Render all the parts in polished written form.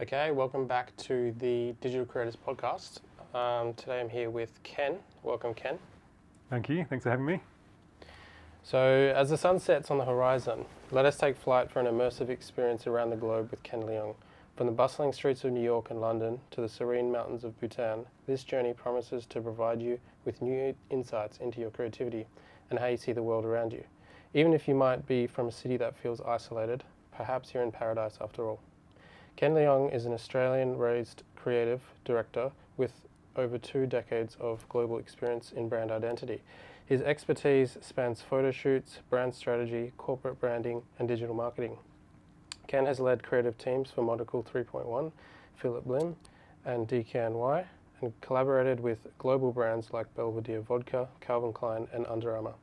Okay, welcome back to the Digital Creators Podcast. Today I'm here with Ken. Welcome, Ken. Thank you. Thanks for having me. So, as the sun sets on the horizon, let us take flight for an immersive experience around the globe with Ken Leung. From the bustling streets of New York and London to the serene mountains of Bhutan, this journey promises to provide you with new insights into your creativity and how you see the world around you. Even if you might be from a city that feels isolated, perhaps you're in paradise after all. Ken Leung is an Australian-raised creative director with over 2 decades of global experience in brand identity. His expertise spans photo shoots, brand strategy, corporate branding, and digital marketing. Ken has led creative teams for Monocle 3.1 Phillip Lim and DKNY, and collaborated with global brands like Belvedere Vodka, Klein, and Under Armour.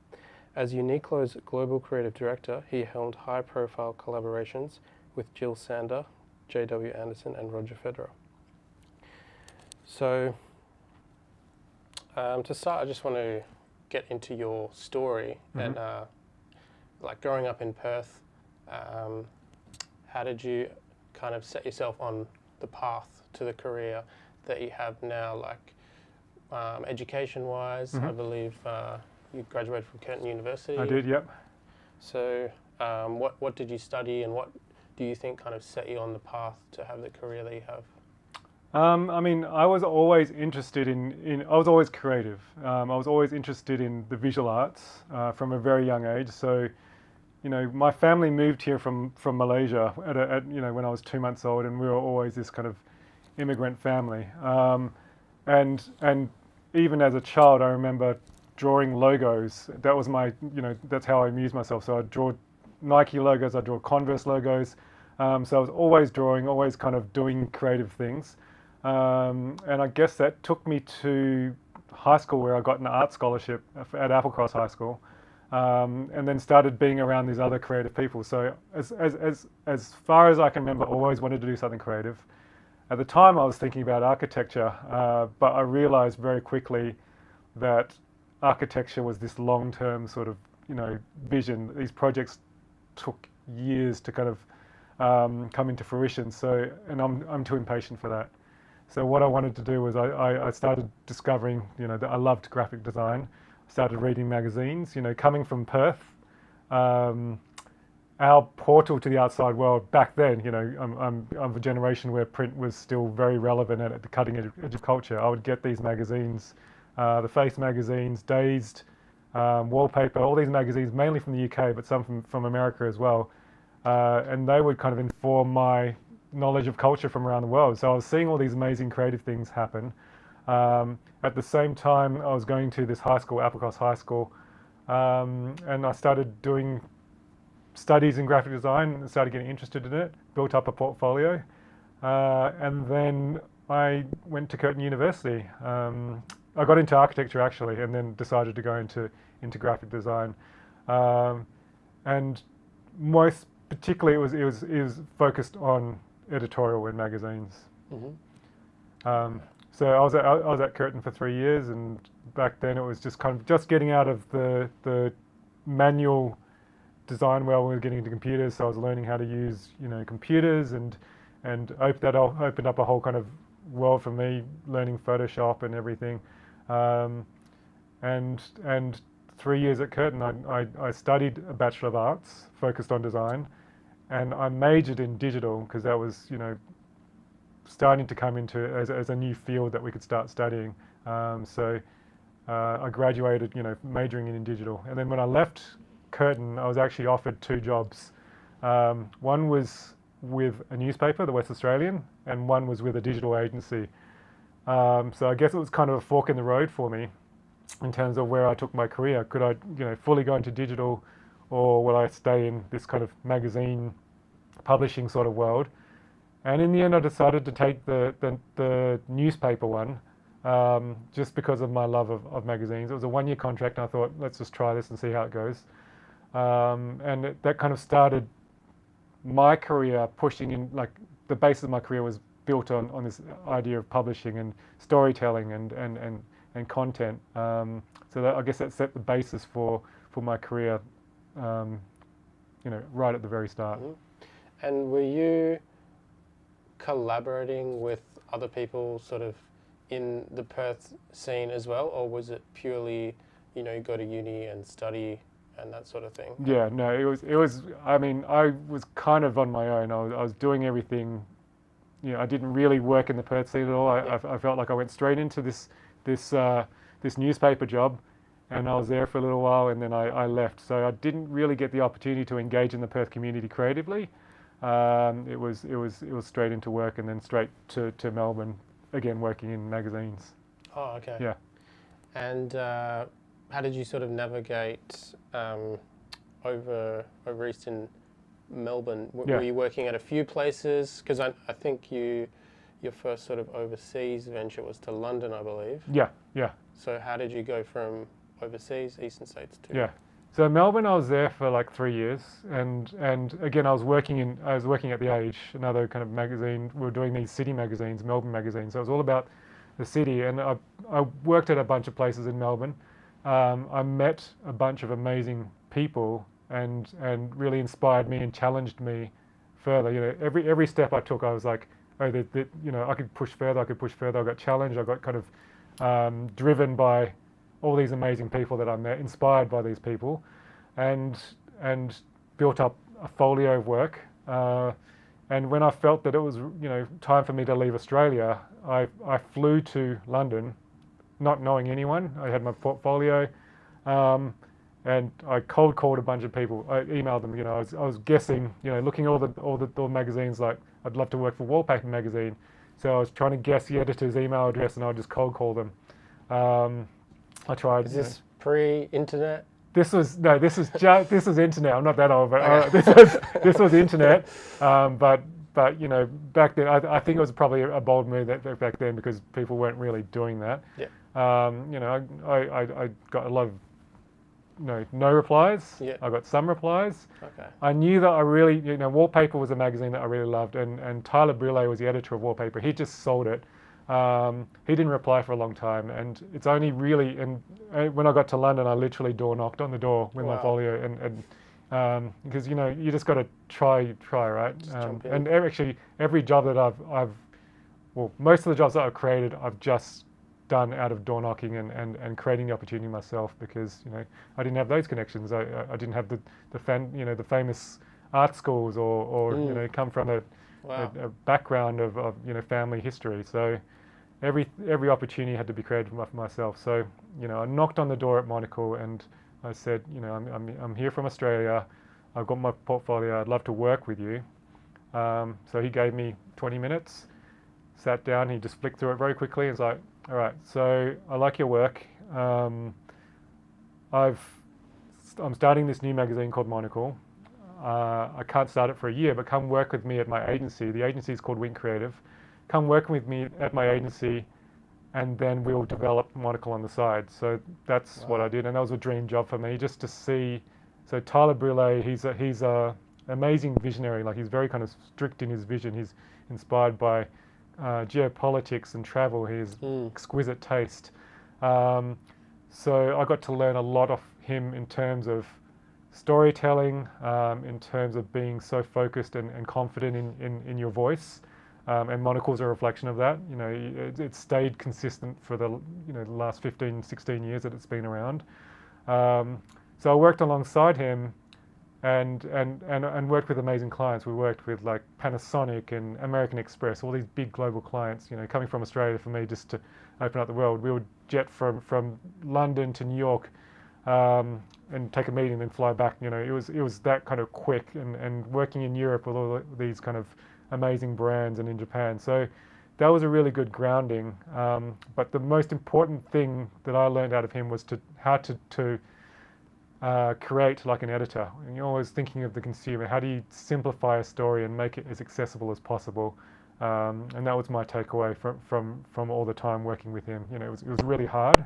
As Uniqlo's global creative director, he helmed high-profile collaborations with Jil Sander, J.W. Anderson, and Roger Federer. So, to start, I just want to get into your story and like growing up in Perth. How did you kind of set yourself on the path to the career that you have now? Like education-wise, I believe you graduated from Curtin University. I did, yep. So, what did you study, and what do you think kind of set you on the path to have the career that you have? I mean, I was always interested I was always creative. I was always interested in the visual arts from a very young age. So, you know, my family moved here from Malaysia when I was 2 months old, and we were always this kind of immigrant family. And even as a child, I remember drawing logos. That was that's how I amused myself. So I'd draw Nike logos, I'd draw Converse logos. So I was always drawing, always kind of doing creative things. And I guess that took me to high school, where I got an art scholarship at Applecross High School, and then started being around these other creative people. So as far as I can remember, always wanted to do something creative. At the time, I was thinking about architecture, but I realized very quickly that architecture was this long-term sort of vision. These projects took years to kind of come into fruition. So, and I'm too impatient for that. So what I wanted to do was I started discovering, that I loved graphic design. Started reading magazines. Coming from Perth, our portal to the outside world back then. I'm of a generation where print was still very relevant at the cutting edge of culture. I would get these magazines, the Face magazines, Dazed, Wallpaper, all these magazines, mainly from the UK, but some from America as well. And they would kind of inform my knowledge of culture from around the world. So I was seeing all these amazing creative things happen. At the same time, I was going to this high school, Applecross High School, and I started doing studies in graphic design and started getting interested in it, built up a portfolio. And then I went to Curtin University. I got into architecture actually, and then decided to go into graphic design. And most particularly, it was focused on editorial in magazines. So I was at Curtin for 3 years, and back then it was just kind of just getting out of the manual design where we were getting into computers. So I was learning how to use computers, and that opened up a whole kind of world for me, learning Photoshop and everything. And 3 years at Curtin, I studied a Bachelor of Arts, focused on design, and I majored in digital because that was, starting to come into as a new field that we could start studying. So I graduated, majoring in digital. And then when I left Curtin, I was actually offered 2 jobs. One was with a newspaper, the West Australian, and one was with a digital agency. So I guess it was kind of a fork in the road for me in terms of where I took my career. Could I, fully go into digital, or will I stay in this kind of magazine publishing sort of world? And in the end, I decided to take the newspaper one, just because of my love of magazines. It was a 1-year contract, and I thought, let's just try this and see how it goes. And that kind of started my career, pushing in, like the basis of my career was built on this idea of publishing and storytelling and content. So that, I guess that set the basis for my career, right at the very start. And were you collaborating with other people sort of in the Perth scene as well, or was it purely, you know, you go to uni and study and that sort of thing? Yeah, no, it was. I mean, I was kind of on my own. I was doing everything. You know, I didn't really work in the Perth scene at all. I felt like I went straight into this newspaper job, and I was there for a little while, and then I left. So I didn't really get the opportunity to engage in the Perth community creatively. It was straight into work, and then straight to Melbourne again, working in magazines. Oh, okay. Yeah. And how did you sort of navigate over east in Melbourne? Were you working at a few places? Because I think your first sort of overseas venture was to London, I believe. Yeah. So how did you go from overseas, eastern states to? Yeah. So Melbourne, I was there for like 3 years, and again I was working at The Age, another kind of magazine. We were doing these city magazines, Melbourne magazines. So it was all about the city, and I worked at a bunch of places in Melbourne. I met a bunch of amazing people, and really inspired me and challenged me further. You know, every step I took, I was like, oh, you know, I could push further. I got challenged. I got kind of driven by all these amazing people that I met, inspired by these people, and built up a folio of work. And when I felt that it was, you know, time for me to leave Australia, I flew to London, not knowing anyone. I had my portfolio, and I cold called a bunch of people. I emailed them. You know, I was guessing, you know, looking at all the magazines. Like, I'd love to work for Wallpaper magazine, so I was trying to guess the editor's email address, and I would just cold call them. I tried. Is this pre-internet? This was internet. I'm not that old, but Okay. this was internet. But you know, back then, I think it was probably a bold move back then, because people weren't really doing that. Yeah. You know, I got a lot of no replies. Yeah. I got some replies. Okay. I knew that I really, you know, Wallpaper was a magazine that I really loved, and Tyler Brule was the editor of Wallpaper. He just sold it. He didn't reply for a long time, and it's only really, and when I got to London, I literally door knocked on the door with my folio, and because, you know, you just got to try, right? And actually, every job that well, most of the jobs that I've created, I've just done out of door knocking and creating the opportunity myself, because, you know, I didn't have those connections. I didn't have the famous art schools, or you know, come from a background of you know, family history. So every opportunity had to be created for myself. So, you know, I knocked on the door at Monocle, and I said, you know, I'm here from Australia. I've got my portfolio. I'd love to work with you. So he gave me 20 minutes, sat down. He just flicked through it very quickly, and was like, all right, so I like your work. I'm starting this new magazine called Monocle. I can't start it for a year, but come work with me at my agency. The agency is called Wing Creative. Come work with me at my agency, and then we'll develop Monocle on the side. So that's what I did, and that was a dream job for me, just to see. So Tyler Brule, he's a amazing visionary. Like, he's very kind of strict in his vision. He's inspired by geopolitics and travel. He has exquisite taste. So I got to learn a lot of him in terms of storytelling, in terms of being so focused and confident in your voice, and Monocle's a reflection of that. You know, it stayed consistent for the last 15, 16 years that it's been around. So I worked alongside him, and worked with amazing clients. We worked with like Panasonic and American Express, all these big global clients. You know, coming from Australia, for me, just to open up the world, we would jet from London to New York, and take a meeting and then fly back. You know, it was that kind of quick, and working in Europe with all these kind of amazing brands, and in Japan. So that was a really good grounding. But the most important thing that I learned out of him was how to create like an editor. And you're always thinking of the consumer. How do you simplify a story and make it as accessible as possible? And that was my takeaway from all the time working with him. You know, it was really hard.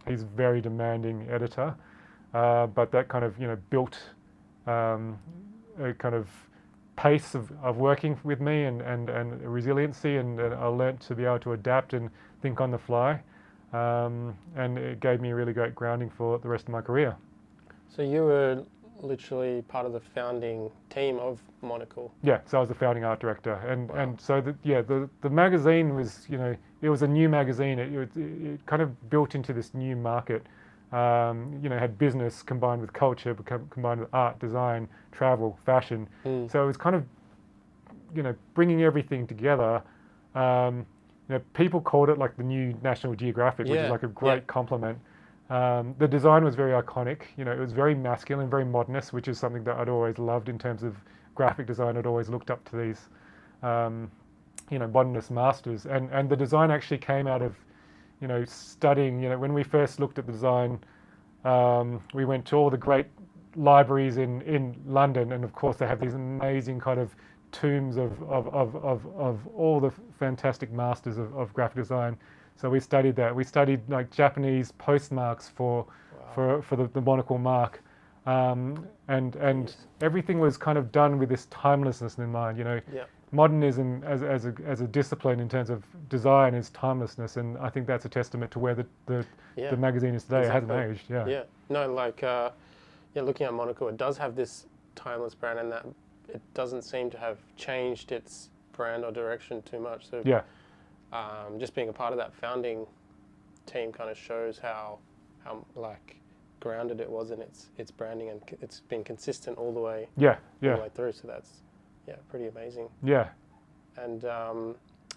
He's a very demanding editor, but that kind of, you know, built a kind of pace of working with me, and resiliency, and I learnt to be able to adapt and think on the fly, and it gave me a really great grounding for the rest of my career. So you were literally part of the founding team of Monocle. Yeah, so I was the founding art director, and so the magazine was, it was a new magazine. It kind of built into this new market. Had business combined with culture, combined with art, design, travel, fashion. So it was kind of, bringing everything together. People called it like the new National Geographic, which is like a great compliment. The design was very iconic. It was very masculine, very modernist, which is something that I'd always loved in terms of graphic design. I'd always looked up to these, modernist masters. And the design actually came out of, studying. When we first looked at the design, we went to all the great libraries in London, and of course they have these amazing kind of tombs of all the fantastic masters of graphic design. So we studied that. We studied like Japanese postmarks for the Monocle mark, and everything was kind of done with this timelessness in mind. Modernism as a discipline in terms of design is timelessness, and I think that's a testament to where the magazine is today. Exactly. It hasn't aged. Yeah. No, looking at Monocle, it does have this timeless brand, and that it doesn't seem to have changed its brand or direction too much. So just being a part of that founding team kind of shows how grounded it was in its branding, and it's been consistent all the way all the way through. So that's pretty amazing. Yeah. And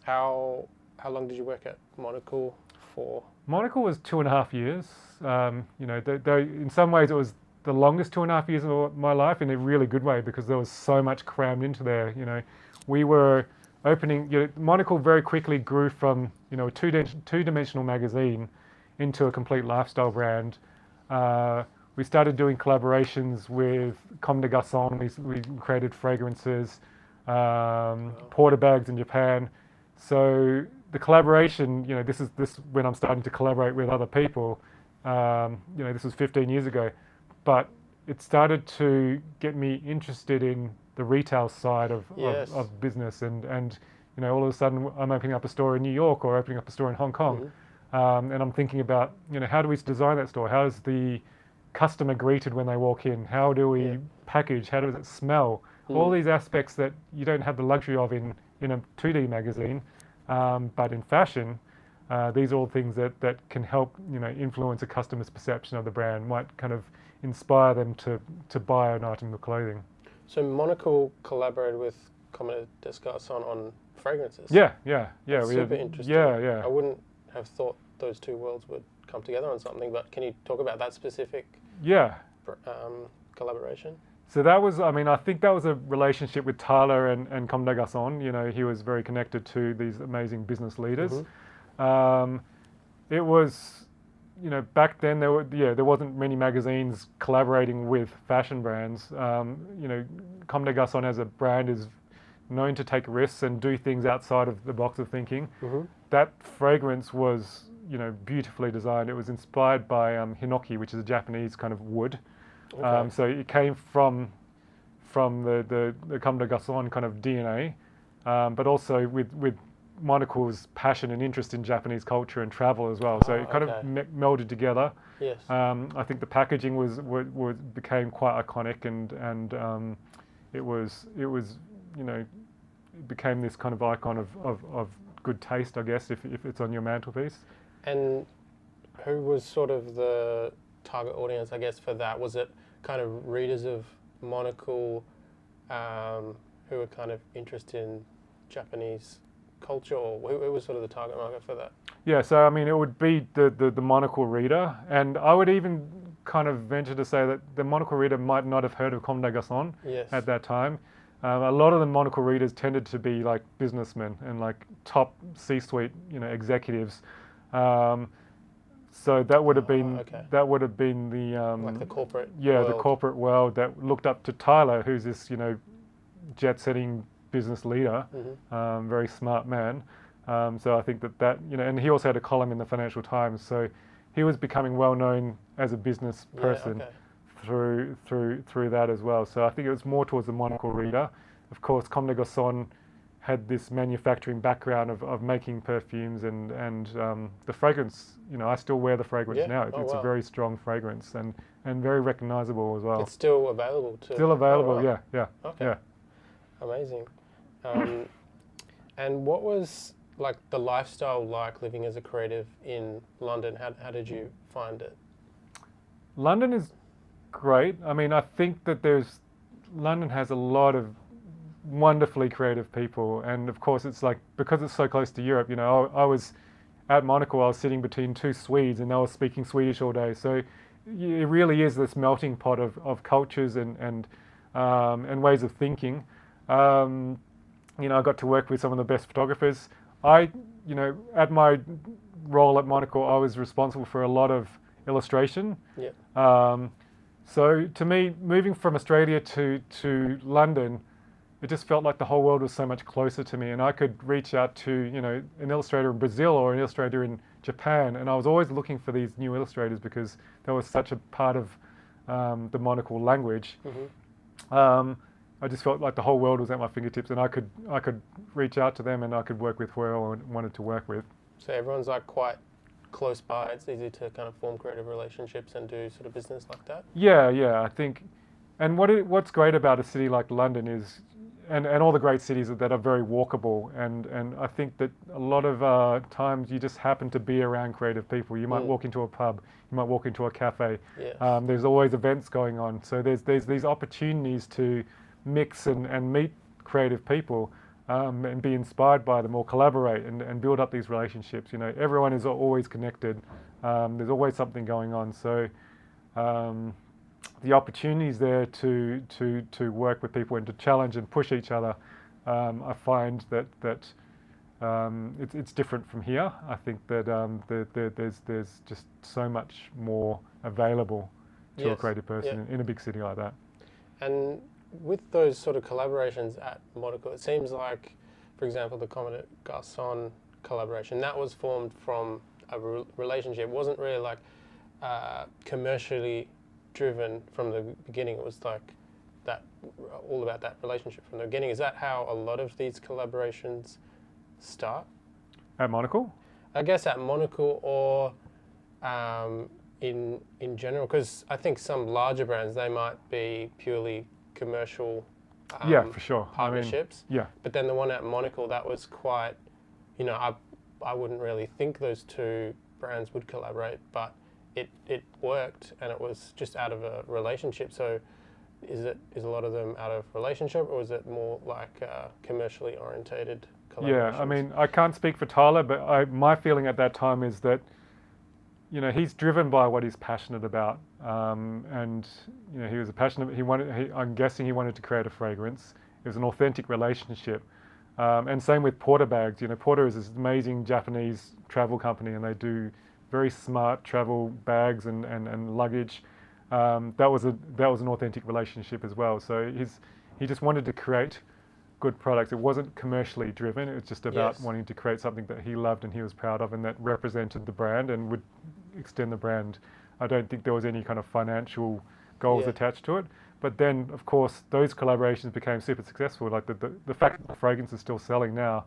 how long did you work at Monocle for? Monocle was 2.5 years. In some ways it was the longest 2.5 years of my life in a really good way, because there was so much crammed into there. We were opening. Monocle very quickly grew from a two-dimensional magazine into a complete lifestyle brand. We started doing collaborations with Comme des Garçons. We created fragrances, porter bags in Japan. So the collaboration, this when I'm starting to collaborate with other people. This was 15 years ago, but it started to get me interested in the retail side of business, and all of a sudden I'm opening up a store in New York or opening up a store in Hong Kong, and I'm thinking about how do we design that store? How is the customer greeted when they walk in? How do we package? How does it smell? All these aspects that you don't have the luxury of in a 2D magazine, but in fashion, these are all things that can help influence a customer's perception of the brand, might kind of inspire them to buy an item of clothing. So Monocle collaborated with Comme des Garçons on fragrances. Yeah. Super interesting. Yeah. I wouldn't have thought those two worlds would come together on something, but can you talk about that specific collaboration? So that was, I think that was a relationship with Tyler and Comme des Garçons. He was very connected to these amazing business leaders. It was, back then there wasn't many magazines collaborating with fashion brands. Comme des Garçons as a brand is known to take risks and do things outside of the box of thinking. That fragrance was, beautifully designed. It was inspired by hinoki, which is a Japanese kind of wood. So it came from the Comme des Garçons kind of DNA, but also with Monocle's passion and interest in Japanese culture and travel as well. So it kind of melded together. Yes. I think the packaging became quite iconic, and it became this kind of icon of good taste, I guess, if it's on your mantelpiece. And who was sort of the target audience, I guess, for that? Was it kind of readers of Monocle who were kind of interested in Japanese culture, or who was sort of the target market for that? Yeah, so it would be the Monocle reader, and I would even kind of venture to say that the Monocle reader might not have heard of Comme des Garçons at that time. A lot of the Monocle readers tended to be like businessmen and like top C-suite, executives. So that would have been the like the corporate world. The corporate world that looked up to Tyler, who's this jet-setting business leader, very smart man. So I think that and he also had a column in the Financial Times, so he was becoming well known as a business person through that as well. So I think it was more towards the Monocle reader. Of course, Comme des Garçons had this manufacturing background of making perfumes and the fragrance. I still wear the fragrance now. It's a very strong fragrance and very recognizable as well. It's still available too. Still available, right. yeah. Okay. Yeah. Amazing. And what was like the lifestyle like living as a creative in London? How did you find it? London is great. I mean, I think that London has a lot of wonderfully creative people, and of course it's like, because it's so close to Europe, I was at Monocle, I was sitting between two Swedes and they were speaking Swedish all day, so it really is this melting pot of cultures and ways of thinking. I got to work with some of the best photographers. At my role at Monocle, I was responsible for a lot of illustration. Yeah. So to me, moving from Australia to London, it just felt like the whole world was so much closer to me, and I could reach out to an illustrator in Brazil or an illustrator in Japan, and I was always looking for these new illustrators because that was such a part of the Monocle language. Mm-hmm. I just felt like the whole world was at my fingertips, and I could reach out to them, and I could work with whoever I wanted to work with. So everyone's like quite close by. It's easy to kind of form creative relationships and do sort of business like that. Yeah, I think. And what's great about a city like London is, and all the great cities that are very walkable, and I think that a lot of times you just happen to be around creative people. You might walk into a pub, you might walk into a cafe. Yes. There's always events going on, so there's these opportunities to mix and meet creative people and be inspired by them, or collaborate and build up these relationships. Everyone is always connected. There's always something going on, so the opportunities there to work with people and to challenge and push each other, I find that it's different from here. I think that there's just so much more available to a creative person in a big city like that. And with those sort of collaborations at Monocle, it seems like, for example, the Comme des Garçons collaboration, that was formed from a relationship. It wasn't really like commercially driven from the beginning. It was like that, all about that relationship from the beginning. Is that how a lot of these collaborations start? At Monocle? I guess at Monocle, or in general, because I think some larger brands, they might be purely commercial for sure. partnerships. I mean, But then the one at Monocle, that was quite, I wouldn't really think those two brands would collaborate, but it worked, and it was just out of a relationship. So is a lot of them out of relationship, or is it more like commercially orientated collaborations? Yeah, I mean, I can't speak for Tyler, but my feeling at that time is that he's driven by what he's passionate about, and he was I'm guessing he wanted to create a fragrance. It was an authentic relationship, and same with Porter bags. Porter is this amazing Japanese travel company, and they do very smart travel bags and luggage. That was an authentic relationship as well. So he just wanted to create good products. It wasn't commercially driven. It was just about wanting to create something that he loved and he was proud of, and that represented the brand and would extend the brand. I don't think there was any kind of financial goals attached to it. But then, of course, those collaborations became super successful. Like the fact that the fragrance is still selling now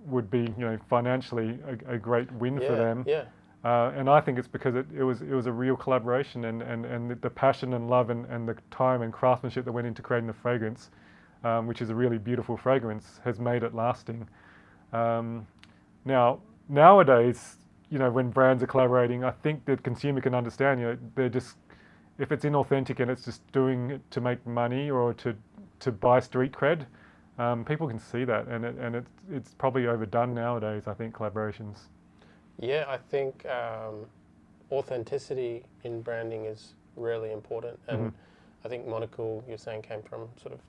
would be, financially a great win for them. Yeah. And I think it's because it was a real collaboration, and the passion and love and the time and craftsmanship that went into creating the fragrance, which is a really beautiful fragrance, has made it lasting. Nowadays, when brands are collaborating, I think the consumer can understand, they're just, if it's inauthentic and it's just doing it to make money or to buy street cred, people can see that, and it's probably overdone nowadays, I think, collaborations. Yeah, I think authenticity in branding is really important, and I think Monocle, you're saying, came from sort of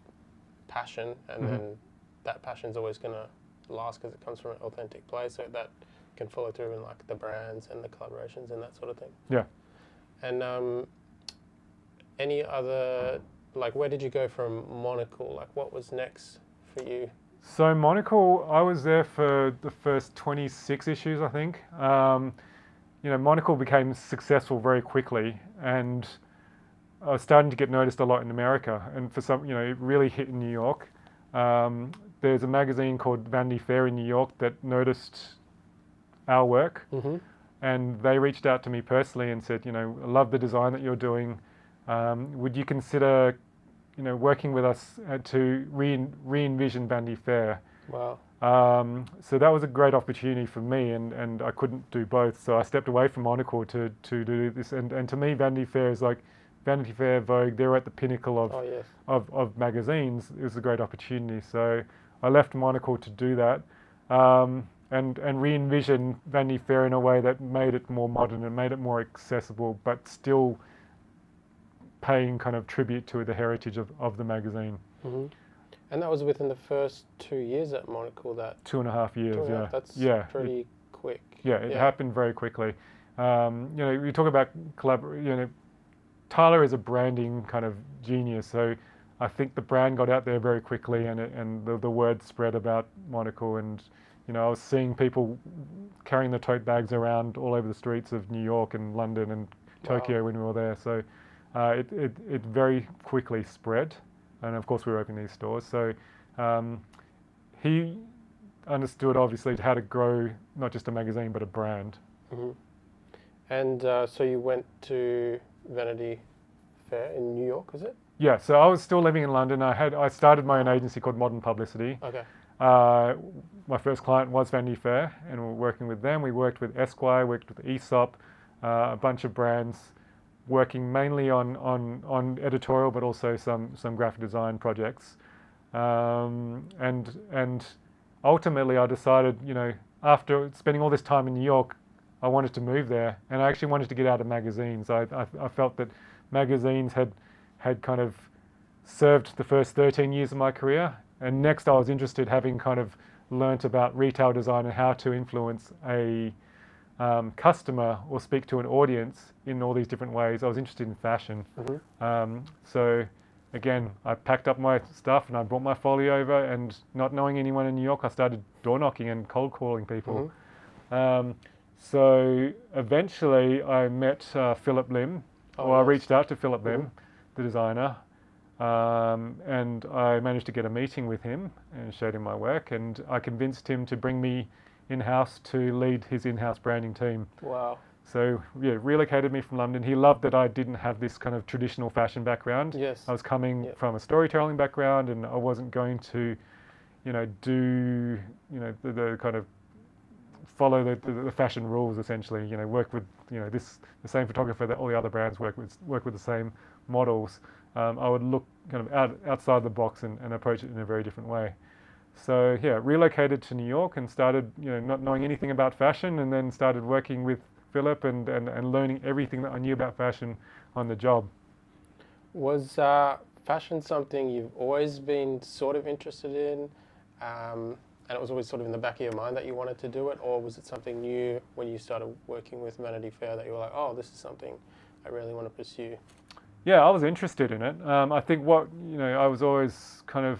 passion, and then that passion's always going to last because it comes from an authentic place, so that can follow through in like the brands and the collaborations and that sort of thing. Yeah. And any other, like, where did you go from Monocle? Like, what was next for you? So Monocle, I was there for the first 26 issues, I think. Monocle became successful very quickly, and I was starting to get noticed a lot in America, and for some, it really hit in New York. there's a magazine called Vanity Fair in New York that noticed our work, and they reached out to me personally and said, I love the design that you're doing. Would you consider, working with us to re-envision Vanity Fair? Wow. So that was a great opportunity for me, and I couldn't do both. So I stepped away from Monocle to do this. And to me, Vanity Fair is like Vanity Fair, Vogue. They're at the pinnacle of magazines. It was a great opportunity. So I left Monocle to do that, and re-envision Vanity Fair in a way that made it more modern and made it more accessible, but still paying kind of tribute to the heritage of the magazine. And that was within the first 2 years at Monocle, that 2.5 years, yeah. That's pretty quick. Yeah, it happened very quickly. We talk about Tyler is a branding kind of genius, so I think the brand got out there very quickly, and the word spread about Monocle, and I was seeing people carrying the tote bags around all over the streets of New York and London and Tokyo when we were there. So it very quickly spread. And of course we were opening these stores. So he understood obviously how to grow not just a magazine but a brand. And so you went to Vanity Fair in New York, is it? Yeah, so I was still living in London. I started my own agency called Modern Publicity. Okay. My first client was Vanity Fair, and we were working with them. We worked with Esquire, worked with Aesop, a bunch of brands, working mainly on editorial, but also some graphic design projects. And ultimately I decided, after spending all this time in New York, I wanted to move there, and I actually wanted to get out of magazines. I felt that magazines had kind of served the first 13 years of my career, and next I was interested, having kind of learnt about retail design and how to influence a customer or speak to an audience in all these different ways. I was interested in fashion. So again, I packed up my stuff and I brought my folio over, and not knowing anyone in New York, I started door knocking and cold calling people. So eventually I met Phillip Lim, I reached out to Phillip Lim, the designer, and I managed to get a meeting with him and showed him my work, and I convinced him to bring me in-house to lead his in-house branding team. Wow. So yeah, relocated me from London. He loved that I didn't have this kind of traditional fashion background. Yes. I was coming from a storytelling background, and I wasn't going to, do, the kind of follow the fashion rules essentially. Work with, the same photographer that all the other brands work with the same models. I would look kind of outside the box and approach it in a very different way. So yeah, relocated to New York and started, not knowing anything about fashion, and then started working with Phillip and learning everything that I knew about fashion on the job. Was fashion something you've always been sort of interested in, and it was always sort of in the back of your mind that you wanted to do it, or was it something new when you started working with Vanity Fair that you were like, oh, this is something I really want to pursue? Yeah, I was interested in it. I think I was always kind of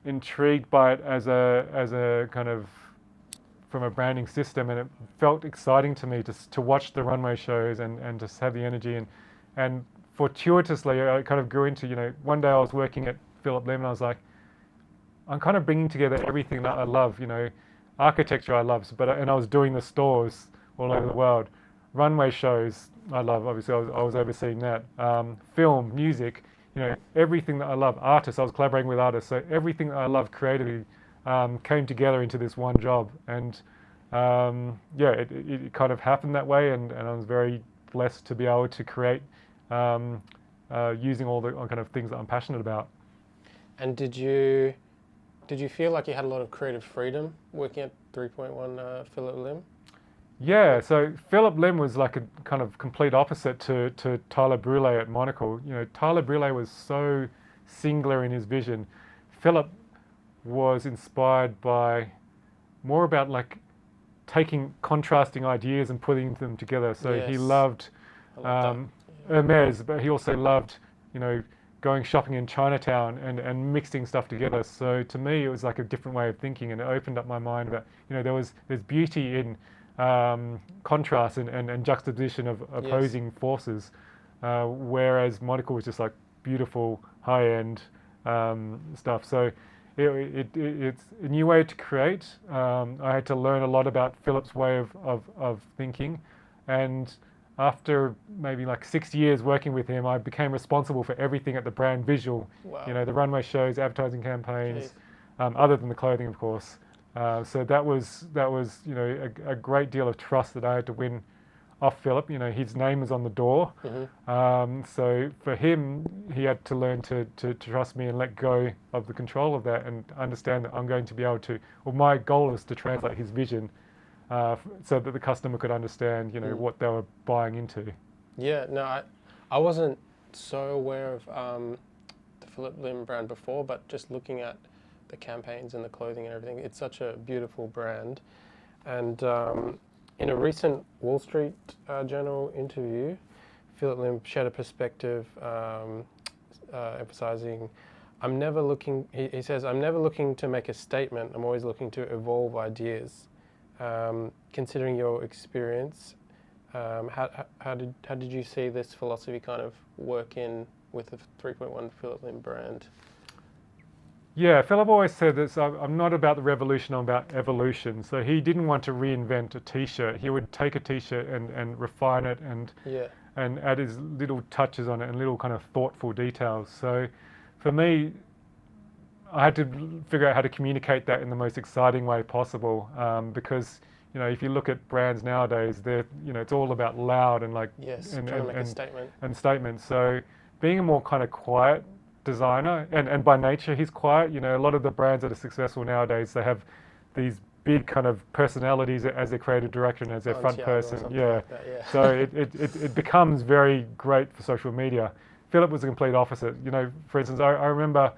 intrigued by it as a kind of from a branding system, and it felt exciting to me to watch the runway shows and just have the energy, and fortuitously I kind of grew into, one day I was working at Phillip Lim and I was like, I'm kind of bringing together everything that I love, architecture I love, and I was doing the stores all over the world, runway shows I love, obviously I was overseeing that, film, music, everything that I love, artists, I was collaborating with artists, so everything that I love creatively came together into this one job, and it kind of happened that way, and I was very blessed to be able to create using all the kind of things that I'm passionate about. And did you feel like you had a lot of creative freedom working at 3.1 Phillip Lim? Yeah, so Phillip Lim was like a kind of complete opposite to Tyler Brûlé at Monocle. Tyler Brûlé was so singular in his vision. Phillip was inspired by more about like taking contrasting ideas and putting them together. So he loved Hermes, but he also loved, going shopping in Chinatown and mixing stuff together. So to me, it was like a different way of thinking, and it opened up my mind about, there's beauty in contrast and juxtaposition of opposing forces, whereas Monocle was just like beautiful high-end stuff. So it's a new way to create. I had to learn a lot about Philip's way of thinking, and after maybe like 6 years working with him, I became responsible for everything at the brand visual. Wow. You know, the runway shows, advertising campaigns, Jeez. other than the clothing, of course. So that was you know a great deal of trust that I had to win off Philip. You know, his name was on the door. So for him, he had to learn to trust me and let go of the control of that and understand that I'm going to be able to. Well, my goal is to translate his vision so that the customer could understand, you know, what they were buying into. Yeah, no, I wasn't so aware of the Phillip Lim brand before, but just looking at the campaigns and the clothing and everything, it's such a beautiful brand. And in a recent Wall Street Journal interview, Phillip Lim shared a perspective emphasizing, I'm never looking, he says, I'm never looking to make a statement, I'm always looking to evolve ideas. Considering your experience, how did you see this philosophy kind of work in with the 3.1 Phillip Lim brand? Yeah, Philip always said that I'm not about the revolution, I'm about evolution. So he didn't want to reinvent a t-shirt. He would take a t-shirt and refine it and add his little touches on it and little kind of thoughtful details. So for me, I had to figure out how to communicate that in the most exciting way possible, because you know, if you look at brands nowadays, they're, you know, it's all about loud and like trying to make a statement. And statements. So being a more kind of quiet designer, and by nature he's quiet. You know, a lot of the brands that are successful nowadays, they have these big kind of personalities as their creative director and as their front person. Like that, yeah. So it becomes very great for social media. Philip was the complete opposite. You know, for instance, I remember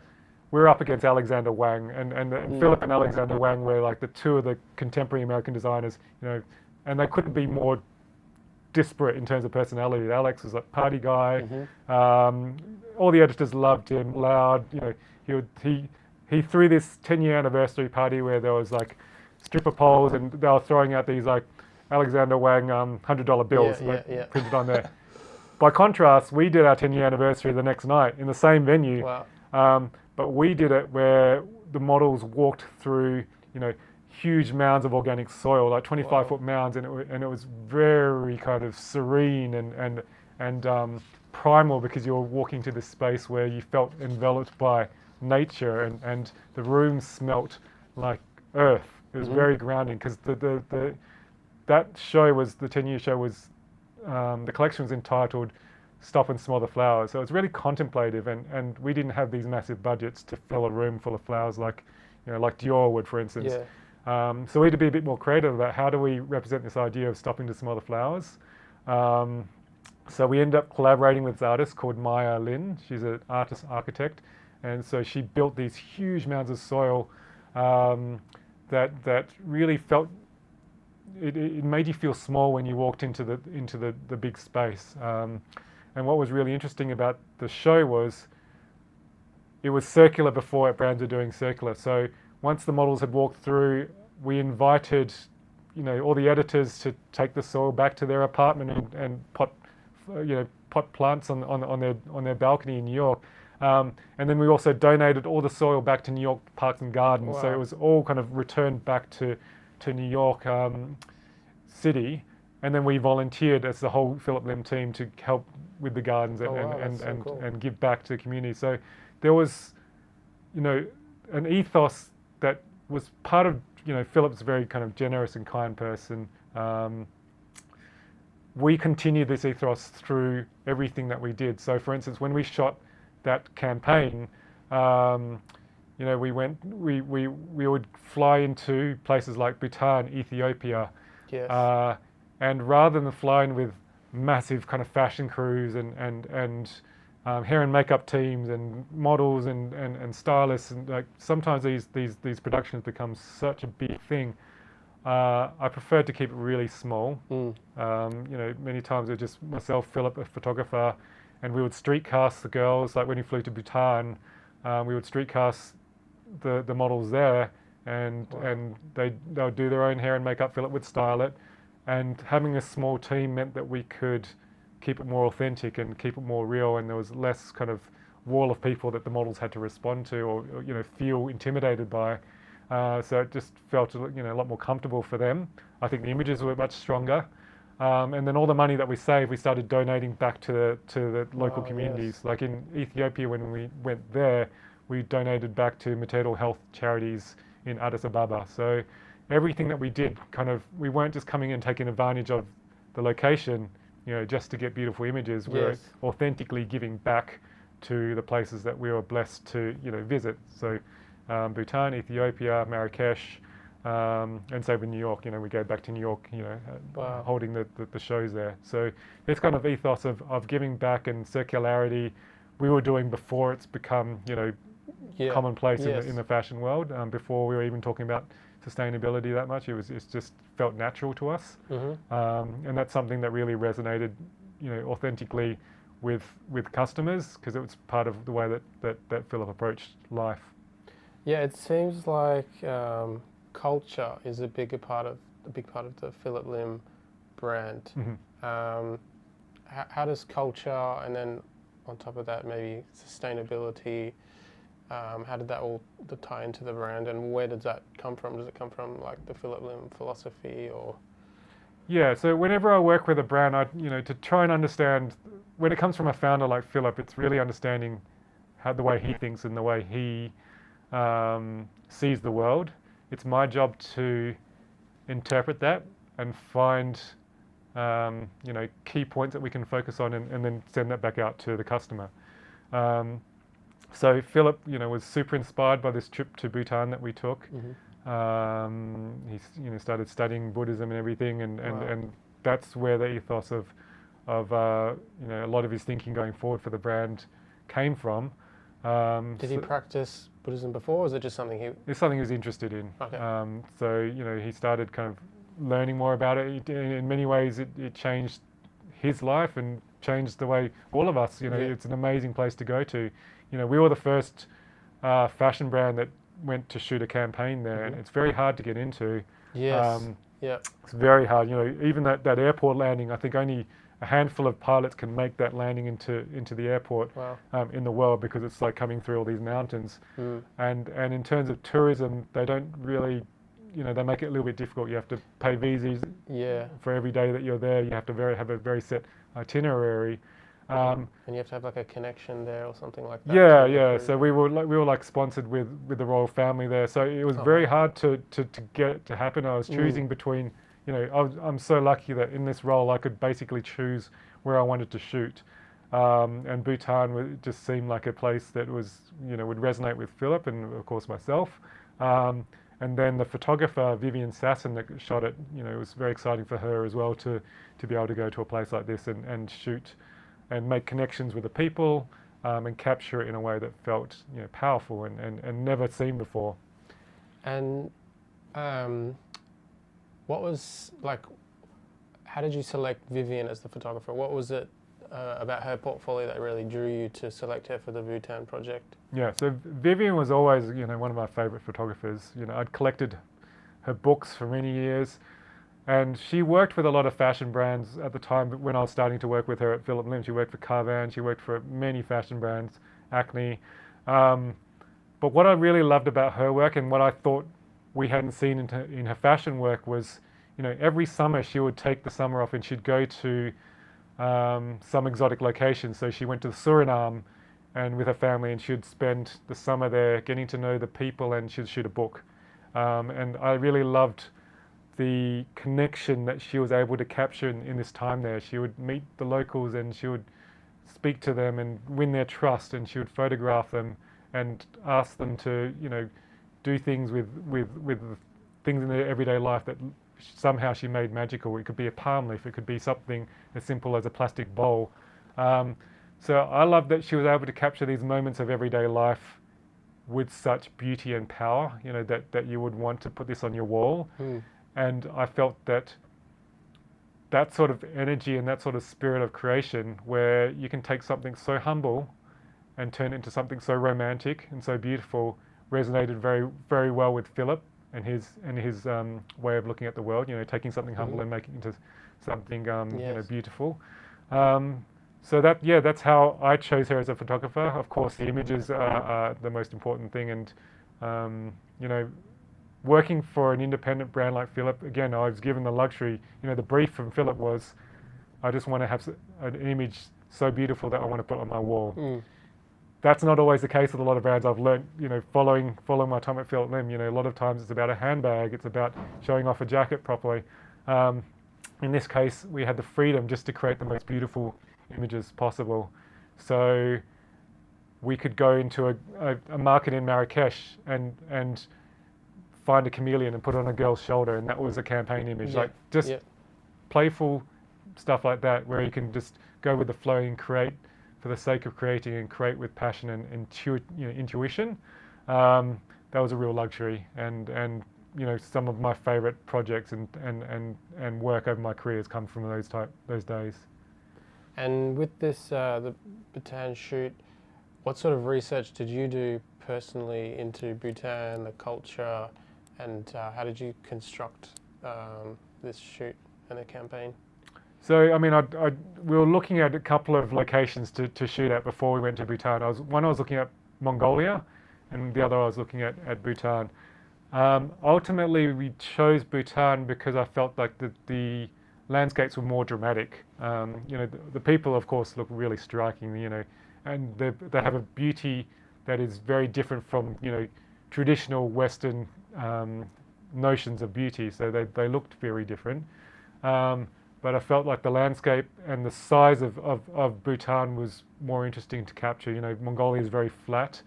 we were up against Alexander Wang, and Philip and Alexander Wang were like the two of the contemporary American designers, you know, and they couldn't be more disparate in terms of personality. Alex was like party guy. All the editors loved him, loud. You know, he threw this 10-year anniversary party where there was like stripper poles and they were throwing out these like Alexander Wang $100 bills printed on there. By contrast, we did our 10-year anniversary the next night in the same venue. Wow. But we did it where the models walked through, you know, huge mounds of organic soil, like 25-foot mounds, and it was very kind of serene and primal, because you were walking to this space where you felt enveloped by nature, and the room smelt like earth. It was very grounding, because that show was, the 10-year show was, the collection was entitled Stop and Smell the Flowers. So it's really contemplative, and we didn't have these massive budgets to fill a room full of flowers like, you know, like Dior would, for instance. So we had to be a bit more creative about how do we represent this idea of stopping to smell the flowers. So we ended up collaborating with this artist called Maya Lin. She's an artist architect, and so she built these huge mounds of soil that really felt, it made you feel small when you walked into the big space. And what was really interesting about the show was it was circular before brands were doing circular. So once the models had walked through, we invited, you know, all the editors to take the soil back to their apartment and pot plants on their balcony in New York. And then we also donated all the soil back to New York Parks and Gardens. Wow. So it was all kind of returned back to New York City. And then we volunteered as the whole Phillip Lim team to help with the gardens and give back to the community. So there was, you know, an ethos that was part of, you know, Philip's very kind of generous and kind person. We continued this ethos through everything that we did. So for instance, when we shot that campaign, you know, we would fly into places like Bhutan, Ethiopia. Yes. And rather than flying with massive kind of fashion crews and hair and makeup teams and models and stylists, and like sometimes these productions become such a big thing. I preferred to keep it really small. You know, many times it was just myself, Philip, a photographer, and we would street cast the girls. Like when we flew to Bhutan, we would street cast the models there, and they would do their own hair and makeup. Philip would style it. And having a small team meant that we could keep it more authentic and keep it more real, and there was less kind of wall of people that the models had to respond to or feel intimidated by. So it just felt a lot more comfortable for them. I think the images were much stronger. And then all the money that we saved, we started donating back to the local communities. Yes. Like in Ethiopia, when we went there, we donated back to maternal health charities in Addis Ababa. So everything that we did, we weren't just coming and taking advantage of the location, just to get beautiful images. We were authentically giving back to the places that we were blessed to, visit. So Bhutan, Ethiopia, Marrakesh, and so in New York, we go back to New York, holding the shows there. So this kind of ethos of giving back and circularity we were doing before it's become, commonplace in the fashion world. Before we were even talking about sustainability that much, it just felt natural to us. And that's something that really resonated, authentically with customers, because it was part of the way that Phillip approached life. Yeah, it seems like culture is a big part of the Phillip Lim brand. How does culture, and then on top of that maybe sustainability, how did that all tie into the brand, and where does that come from? Does it come from like the Phillip Lim philosophy, or? Yeah, so whenever I work with a brand, to try and understand, when it comes from a founder like Phillip, it's really understanding the way he thinks and the way he sees the world. It's my job to interpret that and find key points that we can focus on, and then send that back out to the customer. So Phillip, was super inspired by this trip to Bhutan that we took. He started studying Buddhism and everything, and that's where the ethos of a lot of his thinking going forward for the brand came from. Did he practice Buddhism before, or was it just something It's something he was interested in. Okay. So he started kind of learning more about it. In many ways, it changed his life and changed the way all of us. It's an amazing place to go to. We were the first fashion brand that went to shoot a campaign there, and it's very hard to get into. Yes. It's very hard. Even that airport landing, I think only a handful of pilots can make that landing into the airport in the world, because it's like coming through all these mountains. And in terms of tourism, they don't really, they make it a little bit difficult. You have to pay visas for every day that you're there. You have to have a very set itinerary. And you have to have like a connection there or something like that. Yeah. So we were like sponsored with the royal family there. So it was very hard to get it to happen. I was choosing between, I'm so lucky that in this role I could basically choose where I wanted to shoot. And Bhutan just seemed like a place that was, would resonate with Phillip and of course myself. And then the photographer, Vivian Sasson, that shot it, it was very exciting for her as well to be able to go to a place like this and shoot and make connections with the people, and capture it in a way that felt powerful and never seen before. And what was like, how did you select Vivian as the photographer? What was it about her portfolio that really drew you to select her for the Bhutan project? Yeah, so Vivian was always one of my favorite photographers. I'd collected her books for many years. And she worked with a lot of fashion brands at the time when I was starting to work with her at Phillip Lim. She worked for Carvan, she worked for many fashion brands, Acne. But what I really loved about her work, and what I thought we hadn't seen in her fashion work, was, every summer she would take the summer off and she'd go to some exotic location. So she went to Suriname and with her family, and she'd spend the summer there getting to know the people, and she'd shoot a book. And I really loved the connection that she was able to capture in this time there. She would meet the locals and she would speak to them and win their trust, and she would photograph them and ask them to, do things with things in their everyday life that somehow she made magical. It could be a palm leaf, it could be something as simple as a plastic bowl. So I love that she was able to capture these moments of everyday life with such beauty and power, that you would want to put this on your wall. And I felt that sort of energy and that sort of spirit of creation, where you can take something so humble and turn it into something so romantic and so beautiful, resonated very, very well with Phillip and his way of looking at the world. Taking something humble and making it into something beautiful. So that's how I chose her as a photographer. Of course, the images are the most important thing, and you know, working for an independent brand like Phillip, again, I was given the luxury. You know, the brief from Phillip was, I just want to have an image so beautiful that I want to put on my wall. That's not always the case with a lot of brands. I've learned, you know, following my time at Phillip Lim, you know, a lot of times it's about a handbag, it's about showing off a jacket properly. In this case, we had the freedom just to create the most beautiful images possible. So we could go into a market in Marrakesh and find a chameleon and put it on a girl's shoulder, and that was a campaign image. Like just playful stuff like that, where you can just go with the flow and create for the sake of creating, and create with passion and intuition. That was a real luxury, and you know, some of my favorite projects and work over my career has come from those days. And with this the Bhutan shoot, what sort of research did you do personally into Bhutan, the culture, and how did you construct this shoot and the campaign? So, I mean, we were looking at a couple of locations to shoot at before we went to Bhutan. I was looking at Mongolia, and the other I was looking at Bhutan. Ultimately, we chose Bhutan because I felt like the landscapes were more dramatic. You know, the people, of course, look really striking, you know, and they have a beauty that is very different from, you know, traditional Western notions of beauty. So they looked very different. But I felt like the landscape and the size of Bhutan was more interesting to capture. You know, Mongolia is very flat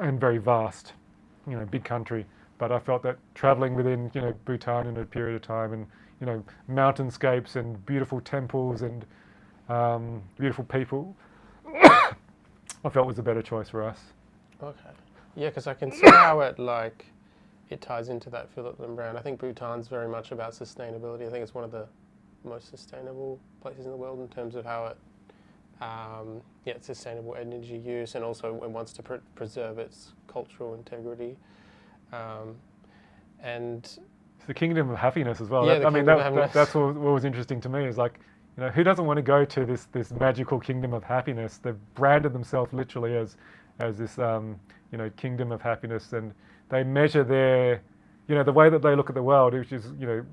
and very vast, you know, big country. But I felt that traveling within, you know, Bhutan in a period of time, and, you know, mountainscapes and beautiful temples and beautiful people, I felt was a better choice for us. Okay. Yeah, because I can see how it ties into that Phillip Lim brand. I think Bhutan's very much about sustainability. I think it's one of the most sustainable places in the world in terms of how it's sustainable energy use, and also it wants to preserve its cultural integrity. And it's the kingdom of happiness as well. Yeah, that's what was interesting to me, is like, you know, who doesn't want to go to this magical kingdom of happiness? They've branded themselves literally as this you know, kingdom of happiness, and they measure their, you know, the way that they look at the world, which is, you know,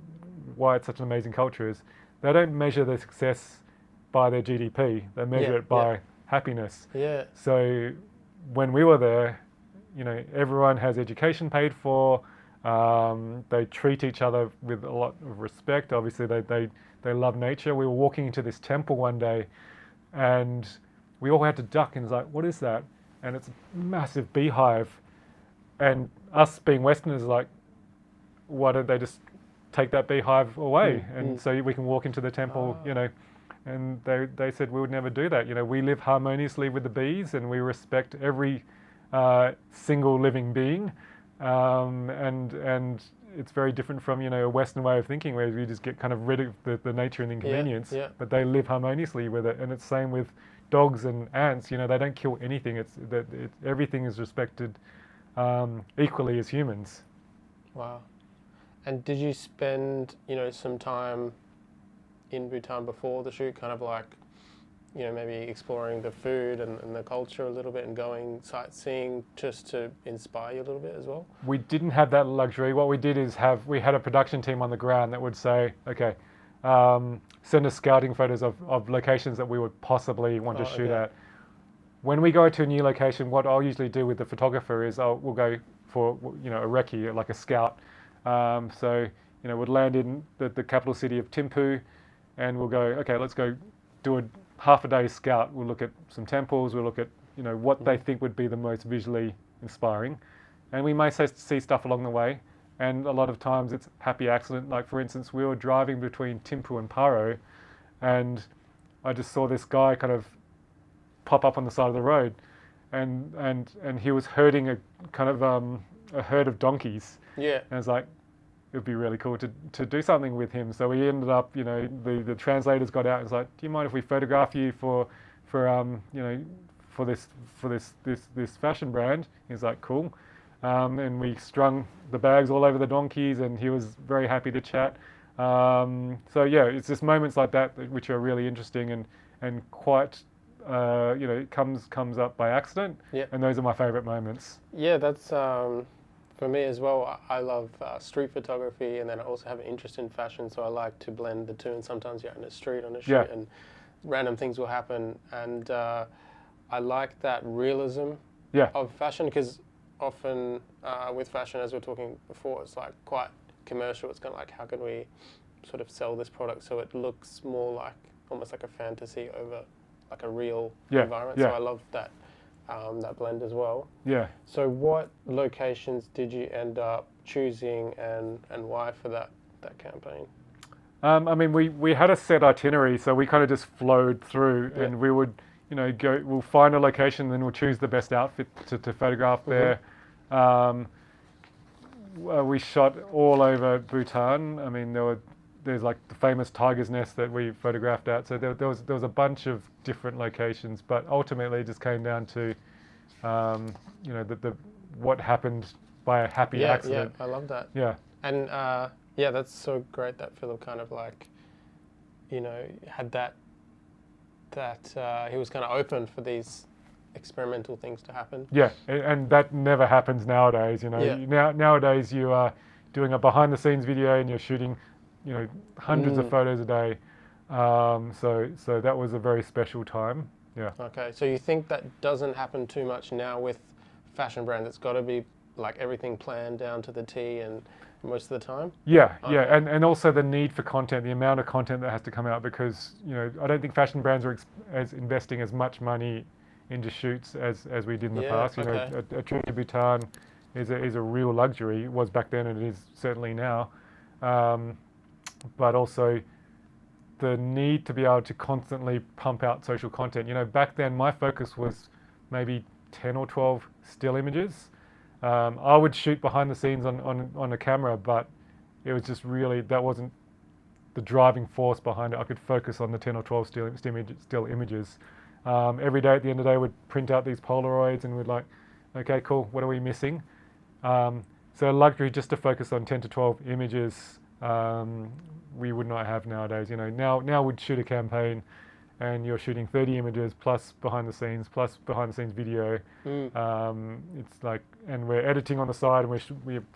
why it's such an amazing culture, is they don't measure their success by their GDP. They measure it by happiness. Yeah. So when we were there, you know, everyone has education paid for. They treat each other with a lot of respect. Obviously, they love nature. We were walking into this temple one day, and we all had to duck, and it's like, what is that? And it's a massive beehive. And us being Westerners, like, why don't they just take that beehive away, and so we can walk into the temple, you know? And they said we would never do that. You know, we live harmoniously with the bees, and we respect every single living being, and it's very different from, you know, a Western way of thinking, where we just get kind of rid of the nature and the inconvenience. But they live harmoniously with it, and it's same with dogs and ants. You know, they don't kill anything. Everything is respected equally as humans. Wow. And did you spend, you know, some time in Bhutan before the shoot, kind of like, you know, maybe exploring the food and the culture a little bit, and going sightseeing just to inspire you a little bit as well? We didn't have that luxury. What we did is we had a production team on the ground that would say, okay, send us scouting photos of locations that we would possibly want to shoot at. When we go to a new location, what I'll usually do with the photographer is we'll go for, you know, a recce, like a scout. So, you know, we'd land in the capital city of Thimphu, and we'll go, okay, let's go do a half a day scout. We'll look at some temples, we'll look at, you know, what they think would be the most visually inspiring. And we may see stuff along the way, and a lot of times it's happy accident. Like, for instance, we were driving between Thimphu and Paro, and I just saw this guy kind of pop up on the side of the road, and he was herding a kind of a herd of donkeys. Yeah. And it's like, it would be really cool to do something with him. So we ended up, you know, the translators got out and was like, do you mind if we photograph you for you know, for this fashion brand? He's like, cool. And we strung the bags all over the donkeys, and he was very happy to chat. So yeah, it's just moments like that which are really interesting and quite it comes up by accident. Yeah. And those are my favourite moments. Yeah, that's for me as well. I love street photography, and then I also have an interest in fashion, so I like to blend the two. And sometimes you're in the street on a shoot, Yeah. and random things will happen. And I like that realism Yeah. of fashion, because often with fashion, as we were talking before, it's like quite commercial. It's kind of like, how can we sort of sell this product so it looks more like almost like a fantasy over like a real environment. Yeah. So I love that that blend as well. Yeah. So what locations did you end up choosing, and why for that campaign? I mean, we had a set itinerary, so we kind of just flowed through, Yeah. and we would, we'll find a location, then we'll choose the best outfit to photograph there. We shot all over Bhutan. I mean, there's like the famous tiger's nest that we photographed at. So there was a bunch of different locations, but ultimately it just came down to, the what happened by a happy accident. Yeah, I love that. Yeah. And that's so great that Philip kind of like, had that he was kind of open for these experimental things to happen. Yeah, and that never happens nowadays. Yeah. Nowadays you are doing a behind-the-scenes video and you're shooting, hundreds of photos a day. So that was a very special time. Yeah. Okay, so you think that doesn't happen too much now with fashion brands? It's got to be like everything planned down to the T and most of the time? Yeah, Okay. yeah, and also the need for content, the amount of content that has to come out, because I don't think fashion brands are investing as much money into shoots as we did in the past. Okay. A trip to Bhutan is a real luxury. It was back then, and it is certainly now. But also the need to be able to constantly pump out social content. Back then my focus was maybe 10 or 12 still images. I would shoot behind the scenes on a camera, but it was just really, that wasn't the driving force behind it. I could focus on the 10 or 12 still images. Every day at the end of the day, we'd print out these Polaroids and we'd like, okay, cool, what are we missing? So luxury just to focus on 10 to 12 images, we would not have nowadays. Now we'd shoot a campaign and you're shooting 30 images plus behind the scenes video. It's like, and we're editing on the side, and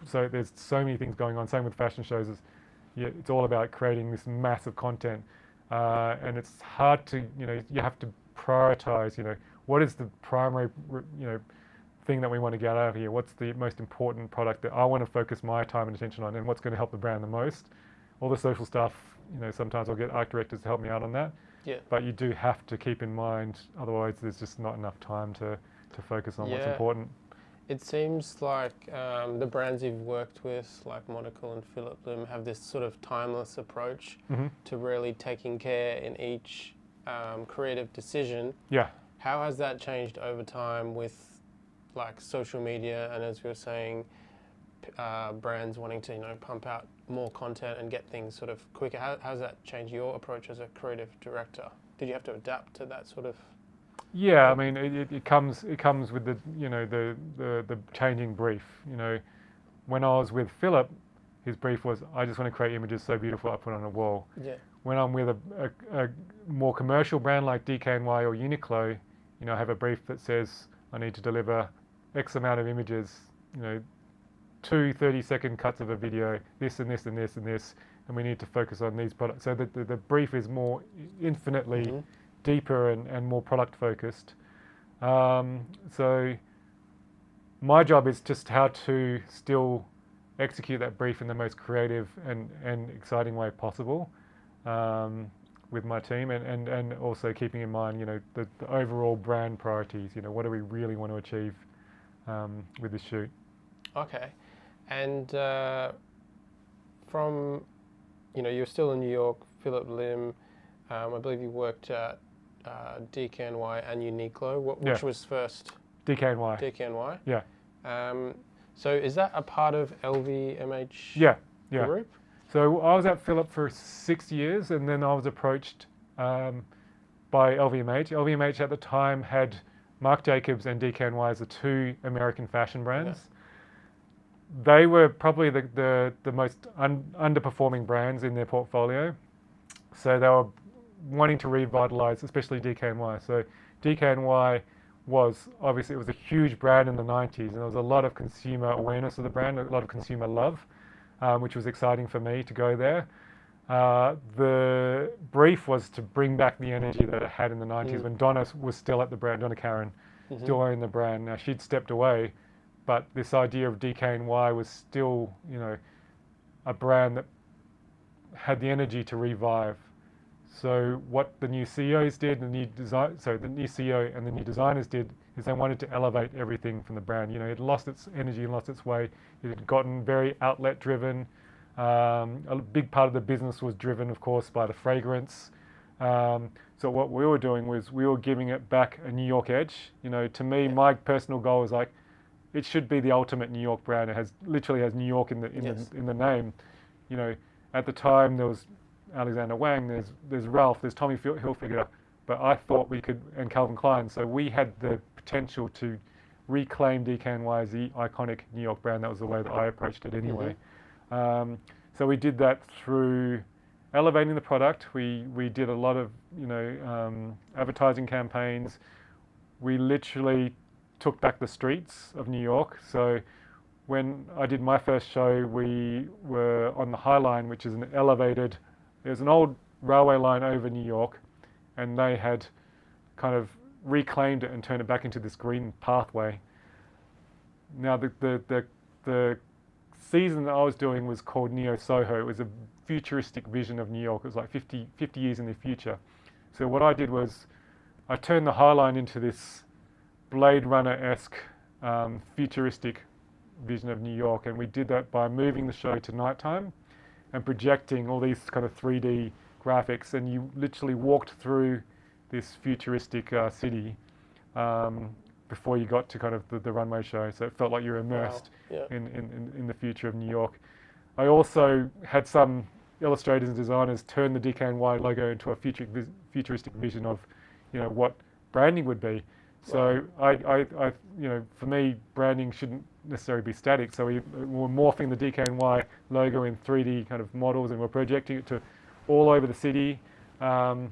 so there's so many things going on. Same with fashion shows. It's all about creating this massive content, and it's hard to, you have to prioritize, what is the primary, thing that we want to get out of here? What's the most important product that I want to focus my time and attention on, and what's going to help the brand the most? All the social stuff, sometimes I'll get art directors to help me out on that. Yeah. But you do have to keep in mind, otherwise there's just not enough time to focus on what's important. It seems like the brands you've worked with, like Monocle and Phillip Lim, have this sort of timeless approach to really taking care in each creative decision. Yeah. How has that changed over time with like social media, and as we were saying, brands wanting to pump out more content and get things sort of quicker? How's that changed your approach as a creative director? Did you have to adapt to that sort of? Yeah, I mean it comes with the the changing brief. When I was with Philip, his brief was, I just want to create images so beautiful I put on a wall. Yeah. When I'm with a more commercial brand like DKNY or Uniqlo, I have a brief that says I need to deliver X amount of images, 2 30-second cuts of a video, this and this and this and this, and we need to focus on these products. So the brief is more infinitely deeper and more product focused. So my job is just how to still execute that brief in the most creative and exciting way possible with my team, and also keeping in mind, the overall brand priorities. What do we really want to achieve with this shoot? Okay. And from, you're still in New York, Phillip Lim, I believe you worked at DKNY and Uniqlo. Which was first? DKNY. DKNY? Yeah. So is that a part of LVMH yeah. group? So I was at Phillip for 6 years, and then I was approached by LVMH. LVMH at the time had Marc Jacobs and DKNY as the two American fashion brands. they were probably the most underperforming brands in their portfolio. So they were wanting to revitalize, especially DKNY. So DKNY was obviously, it was a huge brand in the 90s, and there was a lot of consumer awareness of the brand, a lot of consumer love, which was exciting for me to go there. The brief was to bring back the energy that it had in the 90s when Donna was still at the brand, Donna Karen, still owned the brand. Now she'd stepped away, but this idea of DKNY was still, a brand that had the energy to revive. So what the new CEOs did, the new CEO and the new designers did, is they wanted to elevate everything from the brand. It lost its energy and lost its way. It had gotten very outlet driven. A big part of the business was driven, of course, by the fragrance. So what we were doing was we were giving it back a New York edge. To me, my personal goal was like, it should be the ultimate New York brand. It literally has New York in the name. At the time there was Alexander Wang, there's Ralph, there's Tommy Hilfiger, but I thought we could, and Calvin Klein. So we had the potential to reclaim DKNY as the iconic New York brand. That was the way that I approached it anyway. So we did that through elevating the product. We did a lot of advertising campaigns. We literally took back the streets of New York. So when I did my first show, we were on the High Line, which is there's an old railway line over New York, and they had kind of reclaimed it and turned it back into this green pathway. Now the season that I was doing was called Neo Soho. It was a futuristic vision of New York. It was like 50 years in the future. So what I did was I turned the High Line into this Blade Runner-esque futuristic vision of New York, and we did that by moving the show to nighttime and projecting all these kind of 3D graphics, and you literally walked through this futuristic city before you got to kind of the runway show. So it felt like you were immersed in the future of New York. I also had some illustrators and designers turn the DKNY logo into a futuristic vision of, what branding would be. So I for me, branding shouldn't necessarily be static. So we were morphing the DKNY logo in 3D kind of models, and we're projecting it to all over the city. So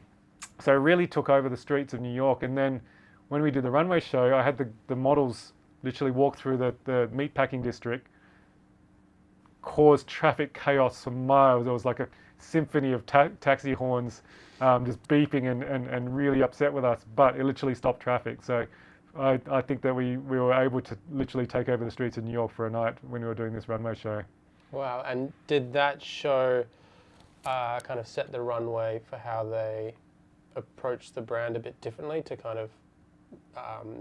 it really took over the streets of New York. And then when we did the runway show, I had the models literally walk through the meatpacking district, caused traffic chaos for miles. It was like a symphony of taxi horns just beeping and really upset with us, but it literally stopped traffic. So I think that we were able to literally take over the streets of New York for a night when we were doing this runway show. Wow, and did that show kind of set the runway for how they approached the brand a bit differently to kind of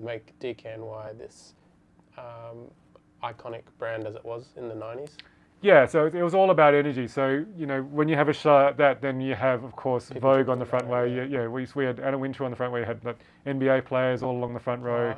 make DKNY this iconic brand as it was in the 90s? Yeah, so it was all about energy. So, when you have a show like that, then you have, of course, people Vogue on the front row. We had Anna Wintour on the front row. We had like NBA players all along the front row,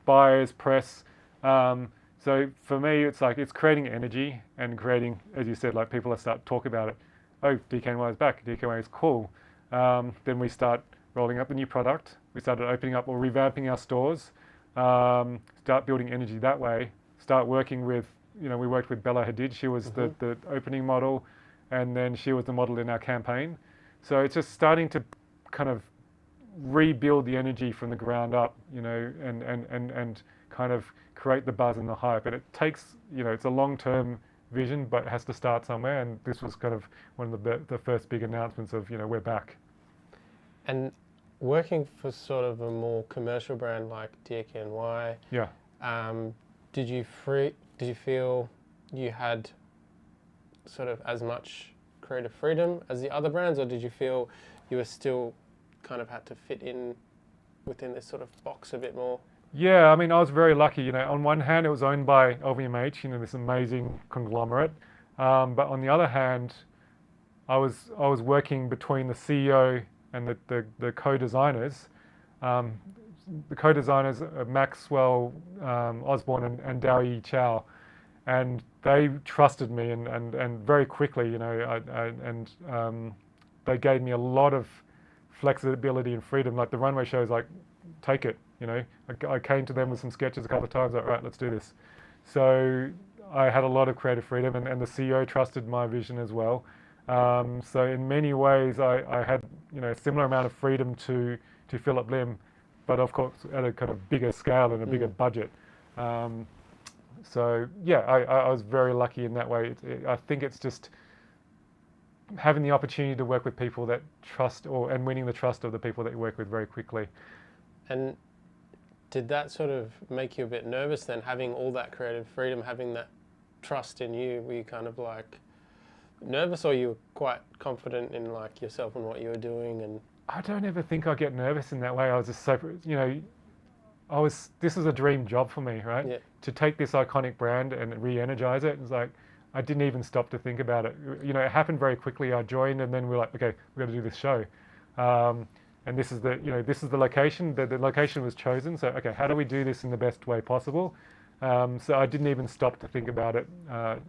buyers, press. So for me, it's creating energy and creating, as you said, like people that start to talk about it. Oh, DKNY is back. DKNY is cool. Then we start rolling up the new product. We started opening up or revamping our stores. Start building energy that way. Start working with, we worked with Bella Hadid. She was the opening model, and then she was the model in our campaign. So it's just starting to kind of rebuild the energy from the ground up, and kind of create the buzz and the hype. And it takes, it's a long-term vision, but it has to start somewhere. And this was kind of one of the first big announcements of, we're back. And working for sort of a more commercial brand like DKNY, did you feel you had sort of as much creative freedom as the other brands, or did you feel you were still kind of had to fit in within this sort of box a bit more? Yeah, I mean, I was very lucky. On one hand, it was owned by LVMH, this amazing conglomerate. But on the other hand, I was working between the CEO and the co-designers. The co-designers are Maxwell Osborne and Dao Chow, and they trusted me and very quickly, they gave me a lot of flexibility and freedom. Like the runway shows, like, take it. I came to them with some sketches a couple of times, like, right, let's do this. So I had a lot of creative freedom, and the CEO trusted my vision as well. So in many ways, I had a similar amount of freedom to Phillip Lim, but of course at a kind of bigger scale and a bigger budget. So yeah, I was very lucky in that way. I think it's just having the opportunity to work with people that trust, and winning the trust of the people that you work with very quickly. And did that sort of make you a bit nervous then, having all that creative freedom, having that trust in you? Were you kind of like nervous, or you were quite confident in like yourself and what you were doing? And I don't ever think I get nervous in that way. I was just so, this was a dream job for me, right? Yeah. To take this iconic brand and re-energize it. It's like, I didn't even stop to think about it. It happened very quickly. I joined, and then we're like, okay, we've got to do this show. And this is the location. The location was chosen. So, okay, how do we do this in the best way possible? So I didn't even stop to think about it. To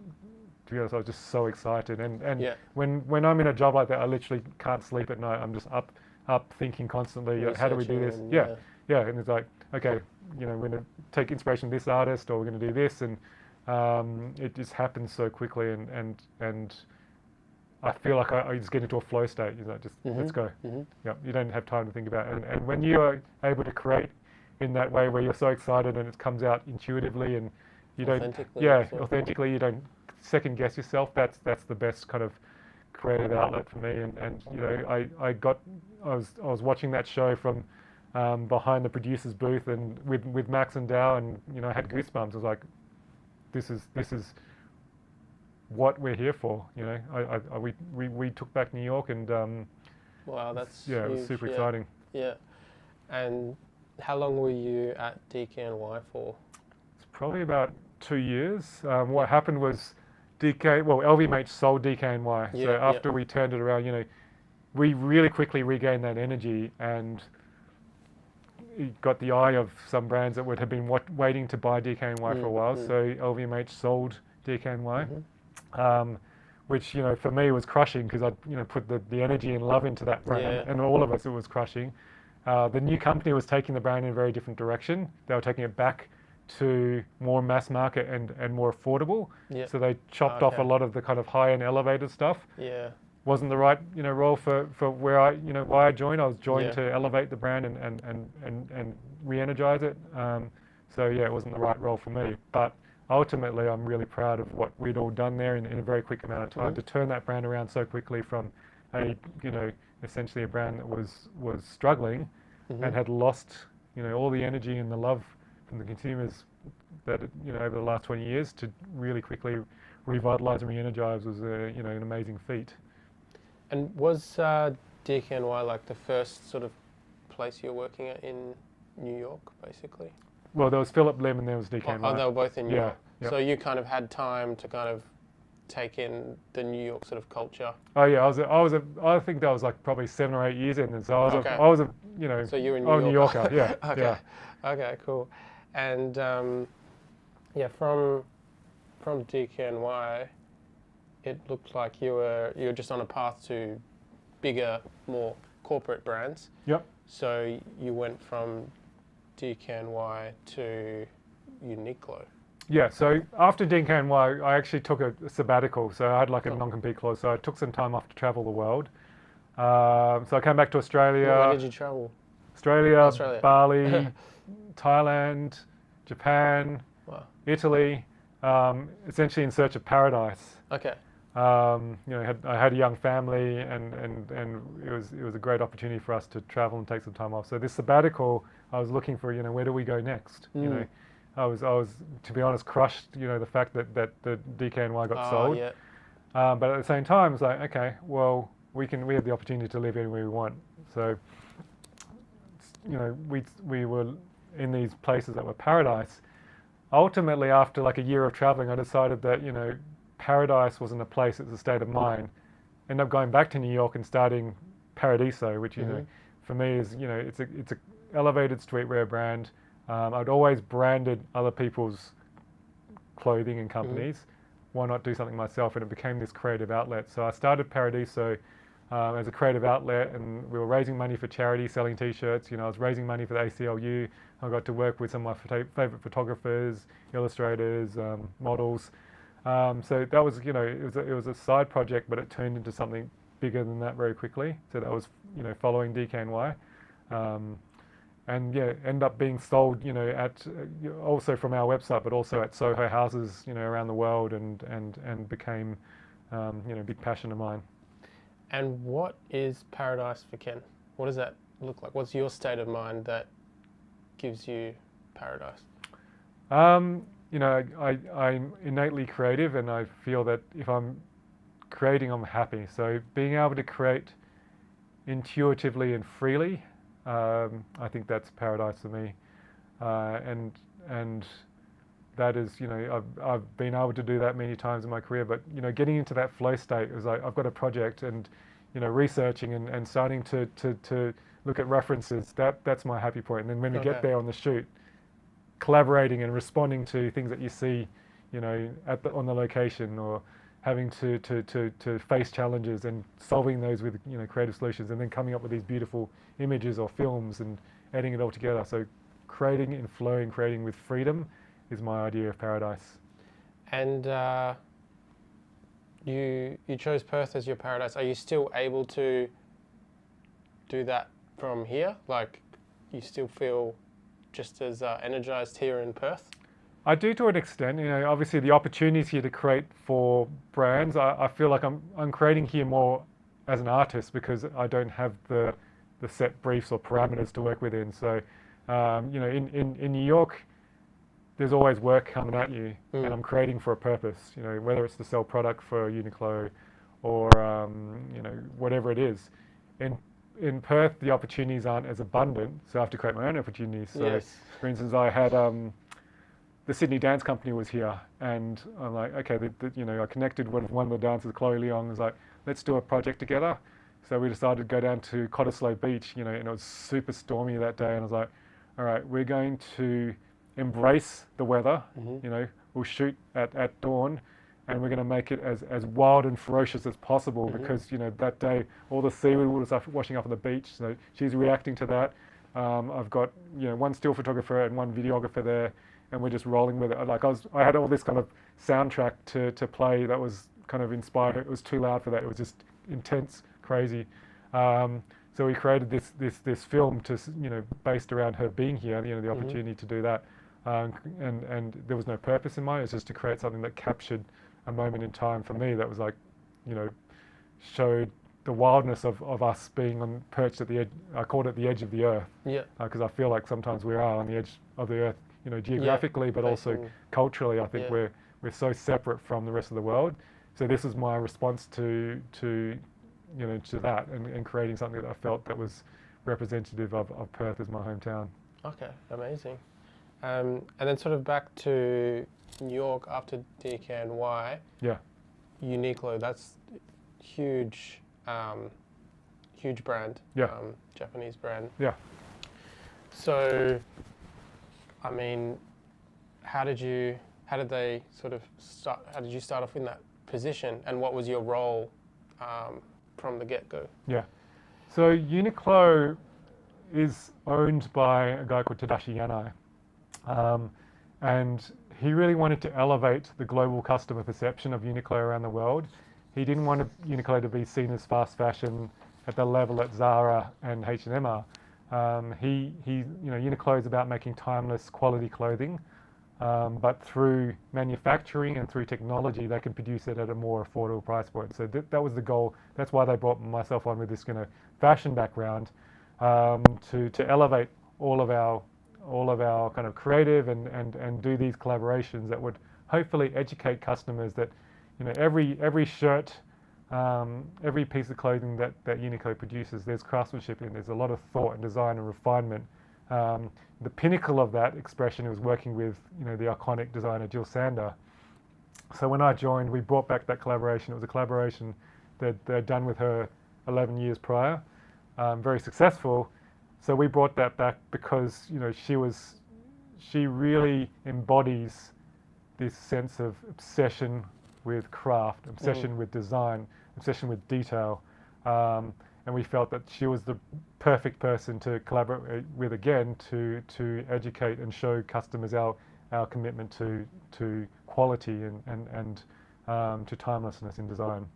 be honest, I was just so excited. And Yeah. when I'm in a job like that, I literally can't sleep at night. I'm just up thinking constantly. How do we do this? And, yeah. And it's like, okay, we're going to take inspiration from this artist, or we're going to do this, and it just happens so quickly. And I feel like I just get into a flow state. Just let's go. Yep. You don't have time to think about it. And when you are able to create in that way, where you're so excited and it comes out intuitively, and you don't, authentically, you don't second guess yourself. That's the best kind of creative outlet for me. And I was watching that show from behind the producer's booth, and with Max and Dow, and I had goosebumps. I was like, this is what we're here for. We took back New York, and wow, that's it was super exciting. Yeah. And how long were you at DKNY for? It's probably about 2 years. What happened was LVMH sold DKNY. So after we turned it around, we really quickly regained that energy, and it got the eye of some brands that would have been waiting to buy DKNY for a while. So LVMH sold DKNY, which for me was crushing, because I put the energy and love into that brand, and all of us, it was crushing. The new company was taking the brand in a very different direction. They were taking it back to more mass market and more affordable. So they chopped off a lot of the kind of high-end elevated stuff. Wasn't the right role for where why I joined. I was joined to elevate the brand and re-energize it. So it wasn't the right role for me. But ultimately, I'm really proud of what we'd all done there in a very quick amount of time to turn that brand around so quickly from essentially a brand that was struggling and had lost all the energy and the love from the consumers that over the last 20 years, to really quickly revitalize and re-energize was an amazing feat. And was DKNY like the first sort of place you were working at in New York, basically? Well, there was Phillip Lim and there was DKNY. Oh, they were both in New York. Yep. So you kind of had time to kind of take in the New York sort of culture. Oh yeah, I think that was like probably 7 or 8 years in, and so I was a So you were a New Yorker. Yeah. Okay. Yeah. Okay, cool. And from DKNY, it looked like you were just on a path to bigger, more corporate brands. Yep. So you went from DKNY to Uniqlo. Yeah, so after DKNY, I actually took a sabbatical. So I had like a non-compete clause. So I took some time off to travel the world. So I came back to Australia. Where did you travel? Australia. Bali, Thailand, Japan, Italy, essentially in search of paradise. Okay. I had a young family, and it was a great opportunity for us to travel and take some time off. So this sabbatical, I was looking for, where do we go next? I was to be honest crushed, the fact that the DKNY got sold. Yeah. But at the same time, it's like, okay, well, we have the opportunity to live anywhere we want. So, we were in these places that were paradise. Ultimately, after like a year of traveling, I decided that, paradise wasn't a place, it's a state of mind. Ended up going back to New York and starting Paradiso, which, for me is, it's a elevated streetwear brand. I'd always branded other people's clothing and companies. Why not do something myself? And it became this creative outlet. So I started Paradiso as a creative outlet, and we were raising money for charity, selling t-shirts. I was raising money for the ACLU. I got to work with some of my favorite photographers, illustrators, models. So that was, it was a side project, but it turned into something bigger than that very quickly. So that was, following DKNY. And yeah, end up being sold, at also from our website, but also at Soho houses, around the world, and became, big passion of mine. And what is paradise for Ken? What does that look like? What's your state of mind that gives you paradise? I'm innately creative, and I feel that if I'm creating, I'm happy. So being able to create intuitively and freely, I think that's paradise for me. And that is, I've been able to do that many times in my career, but getting into that flow state is like, I've got a project, and researching and starting to look at references, that's my happy point. And then when we get there on the shoot, collaborating and responding to things that you see, on the location, or having to face challenges and solving those with creative solutions, and then coming up with these beautiful images or films and adding it all together. So creating and flowing, creating with freedom is my idea of paradise. And you chose Perth as your paradise. Are you still able to do that from here? Like, you still feel just as energized here in Perth? I do, to an extent. Obviously the opportunities here to create for brands, I feel like I'm creating here more as an artist, because I don't have the set briefs or parameters to work within. So, in New York, there's always work coming at you, and I'm creating for a purpose. Whether it's to sell product for Uniqlo, or whatever it is. In Perth, the opportunities aren't as abundant, so I have to create my own opportunities. So, yes. For instance, I had the Sydney Dance Company was here, and I'm like, okay, I connected with one of the dancers, Chloe Leung. Was like, let's do a project together. So we decided to go down to Cottesloe Beach, and it was super stormy that day. And I was like, all right, we're going to embrace the weather. We'll shoot at dawn, and we're going to make it as wild and ferocious as possible, because that day all the seaweed was washing up on the beach. So she's reacting to that. I've got one still photographer and one videographer there, and we're just rolling with it. Like I had all this kind of soundtrack to play that was kind of inspired. It was too loud for that. It was just intense, crazy. So we created this film to based around her being here. The opportunity to do that, and there was no purpose in mind. It was just to create something that captured a moment in time for me that was like, showed the wildness of us being perched at the edge. I called it the edge of the earth. Yeah. Because I feel like sometimes we are on the edge of the earth, geographically, but also culturally. I think we're so separate from the rest of the world. So this is my response to that, and creating something that I felt that was representative of Perth as my hometown. Okay, amazing. And then sort of back to New York after DKNY. Yeah. Uniqlo, that's huge brand. Yeah. Japanese brand. Yeah. So, I mean, how did you start off in that position, and what was your role from the get-go? Yeah. So Uniqlo is owned by a guy called Tadashi Yanai. And he really wanted to elevate the global customer perception of Uniqlo around the world. He didn't want Uniqlo to be seen as fast fashion at the level that Zara and H&M are. Uniqlo is about making timeless quality clothing, but through manufacturing and through technology, they can produce it at a more affordable price point. So that was the goal. That's why they brought myself on with this fashion background, to elevate all of our kind of creative and do these collaborations that would hopefully educate customers that every shirt, every piece of clothing that Uniqlo produces, there's craftsmanship in. There's a lot of thought and design and refinement. The pinnacle of that expression was working with the iconic designer Jil Sander. So when I joined, we brought back that collaboration. It was a collaboration that they'd done with her 11 years prior, very successful. So we brought that back because she really embodies this sense of obsession with craft, obsession with design, obsession with detail, and we felt that she was the perfect person to collaborate with again to educate and show customers our commitment to quality and to timelessness in design.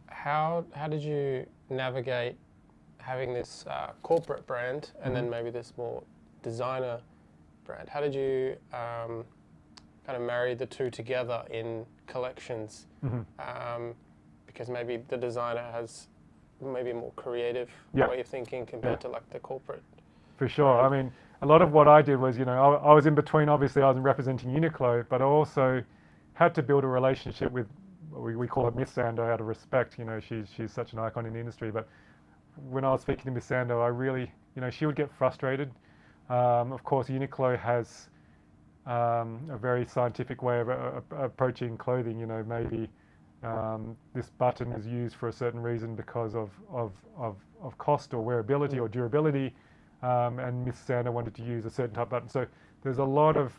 How did you navigate having this corporate brand and then maybe this more designer brand? How did you kind of marry the two together in collections? Because maybe the designer has maybe a more creative way of thinking compared to like the corporate. For sure. I mean, a lot of what I did was, I was in between. Obviously, I was representing Uniqlo, but I also had to build a relationship with, we call her Miss Sander out of respect. She's such an icon in the industry. But when I was speaking to Miss Sander, I really, she would get frustrated. Of course, Uniqlo has a very scientific way of approaching clothing. Maybe this button is used for a certain reason because of cost or wearability or durability. And Miss Sander wanted to use a certain type of button. So there's a lot of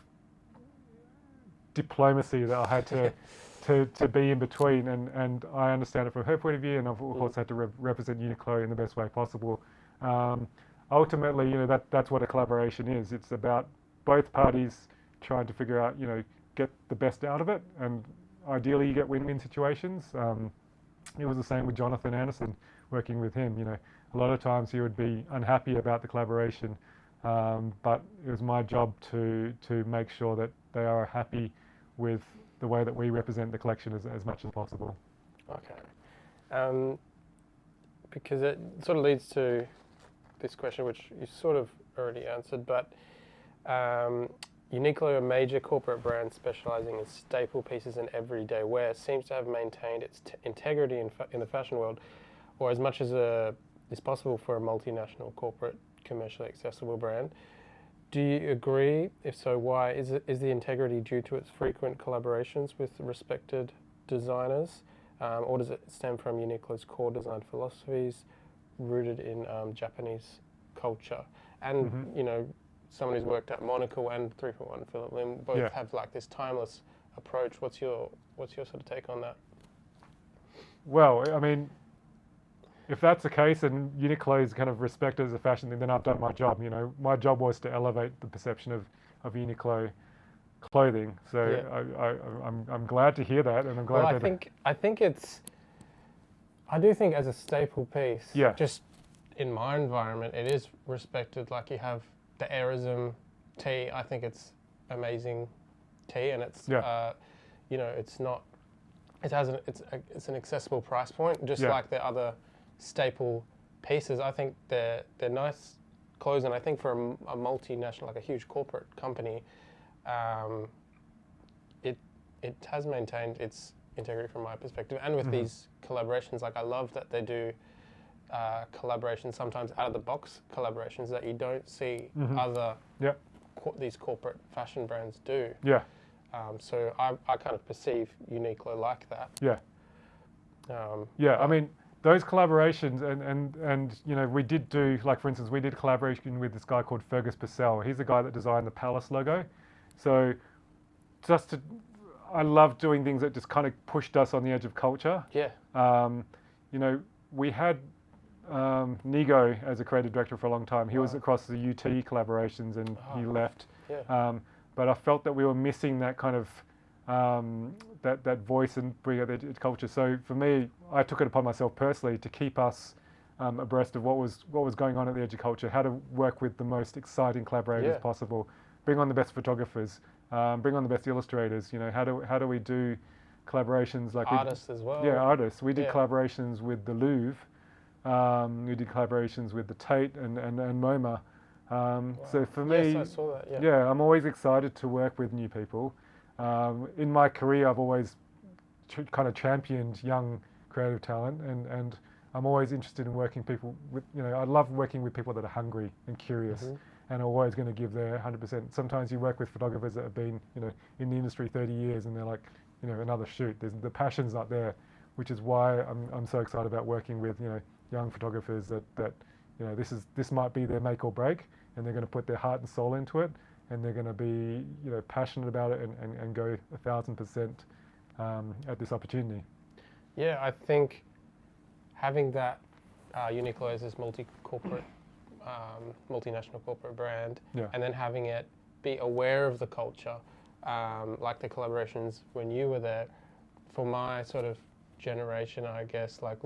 diplomacy that I had to be in between, and I understand it from her point of view, and of course had to represent Uniqlo in the best way possible. Ultimately, that's what a collaboration is. It's about both parties trying to figure out, get the best out of it, and ideally you get win-win situations. It was the same with Jonathan Anderson, working with him. A lot of times he would be unhappy about the collaboration, but it was my job to make sure that they are happy with the way that we represent the collection as much as possible. Okay. Because it sort of leads to this question, which you sort of already answered, but Uniqlo, a major corporate brand specializing in staple pieces and everyday wear, seems to have maintained its integrity in the fashion world, or as much as is possible for a multinational corporate commercially accessible brand. Do you agree? If so, why? Is the integrity due to its frequent collaborations with respected designers, or does it stem from Uniqlo's core design philosophies rooted in Japanese culture? And someone who's worked at Monocle and 3.1 Phillip Lim both have like this timeless approach. What's your sort of take on that? Well, I mean, if that's the case and Uniqlo is kind of respected as a fashion thing, then I've done my job. My job was to elevate the perception of Uniqlo clothing. So I'm glad to hear that, and I'm glad. Well, I do think as a staple piece, just in my environment, it is respected. Like you have the Aerism tee. I think it's amazing tee, and it's it's not. It's an accessible price point, just like the other staple pieces. I think they're nice clothes, and I think for a multinational, like a huge corporate company, it has maintained its integrity from my perspective. And with these collaborations, like I love that they do collaborations, sometimes out of the box collaborations that you don't see other these corporate fashion brands do. So I kind of perceive Uniqlo like that. I mean, those collaborations and we did do, like for instance, we did collaboration with this guy called Fergus Purcell. He's the guy that designed the Palace logo. So I love doing things that just kind of pushed us on the edge of culture. We had Nigo as a creative director for a long time. He was across the UT collaborations and he left. But I felt that we were missing that kind of that voice and bring out the culture. So for me, I took it upon myself personally to keep us abreast of what was going on at the edge of culture, how to work with the most exciting collaborators possible, bring on the best photographers, bring on the best illustrators. How do we do collaborations like artists as well? Artists. We did collaborations with the Louvre. We did collaborations with the Tate and MoMA. So for me, I saw that, I'm always excited to work with new people. In my career, I've always kind of championed young creative talent, and I'm always interested in working people with, I love working with people that are hungry and curious and are always going to give their 100%. Sometimes you work with photographers that have been, in the industry 30 years and they're like, another shoot. The passion's not there, which is why I'm so excited about working with, young photographers that this might be their make or break, and they're going to put their heart and soul into it, and they're going to be passionate about it and go 1,000% at this opportunity. Yeah, I think having that Uniqlo as this multi-corporate, multinational corporate brand, and then having it be aware of the culture, like the collaborations when you were there. For my sort of generation, I guess, like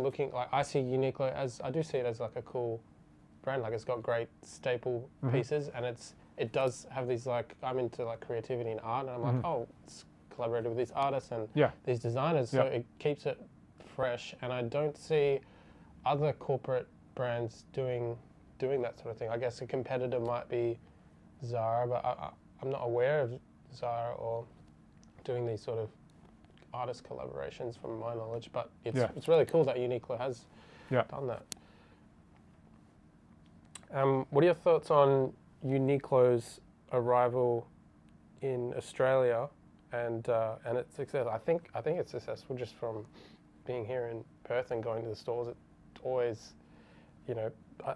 I see Uniqlo as, I do see it as like a cool brand. Like it's got great staple pieces, and it does have these, like, I'm into like creativity and art, and I'm like, oh, it's collaborated with these artists and these designers, so it keeps it fresh. And I don't see other corporate brands doing that sort of thing. I guess a competitor might be Zara, but I'm not aware of Zara or doing these sort of artist collaborations from my knowledge, but it's really cool that Uniqlo has done that. What are your thoughts on Uniqlo's arrival in Australia and its success? I think it's successful just from being here in Perth and going to the stores. It's always,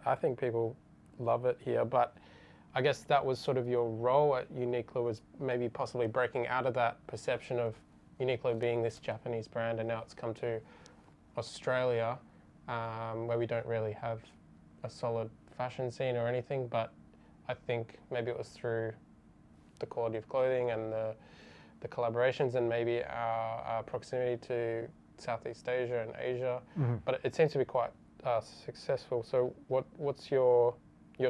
I think people love it here, but I guess that was sort of your role at Uniqlo, was maybe possibly breaking out of that perception of Uniqlo being this Japanese brand, and now it's come to Australia, where we don't really have a solid fashion scene or anything, but I think maybe it was through the quality of clothing and the collaborations, and maybe our proximity to Southeast Asia and Asia, but it seems to be quite successful. So what's your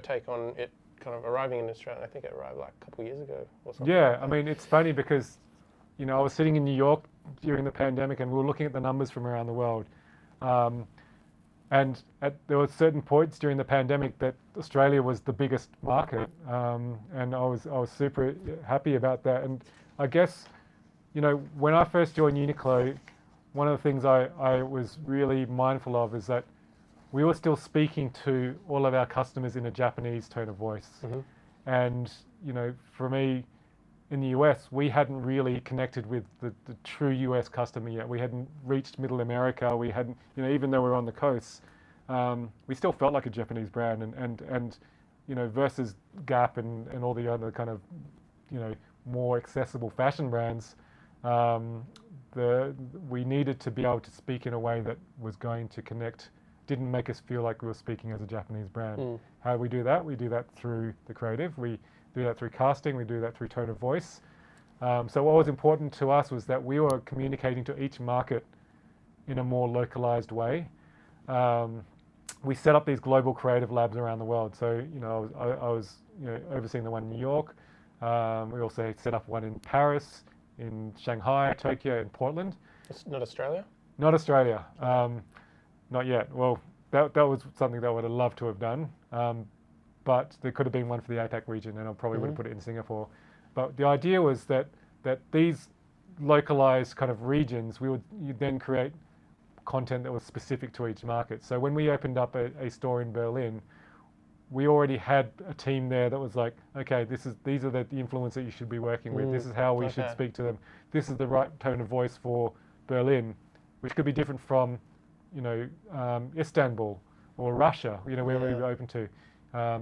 take on it kind of arriving in Australia? I think it arrived like a couple of years ago or something. Yeah, I mean, it's funny because, I was sitting in New York during the pandemic, and we were looking at the numbers from around the world. And there were certain points during the pandemic that Australia was the biggest market, and I was super happy about that. And I guess, when I first joined Uniqlo, one of the things I was really mindful of is that we were still speaking to all of our customers in a Japanese tone of voice. And, for me, in the US, we hadn't really connected with the true US customer yet. We hadn't reached Middle America. We hadn't, even though we were on the coast, we still felt like a Japanese brand. And versus Gap and all the other kind of, more accessible fashion brands, we needed to be able to speak in a way that was going to connect, didn't make us feel like we were speaking as a Japanese brand. How do we do that? We do that through the creative. We do that through casting. We do that through tone of voice. So what was important to us was that we were communicating to each market in a more localized way. We set up these global creative labs around the world. So, I was overseeing the one in New York. We also set up one in Paris, in Shanghai, Tokyo, and Portland. It's not Australia? Not Australia. Not yet. Well, that was something that I would have loved to have done. But there could have been one for the APAC region, and I probably would have put it in Singapore. But the idea was that these localized kind of regions, you'd then create content that was specific to each market. So when we opened up a store in Berlin, we already had a team there that was like, okay, these are the influencers that you should be working with. This is how we should speak to them. This is the right tone of voice for Berlin, which could be different from, Istanbul or Russia, where we were open to.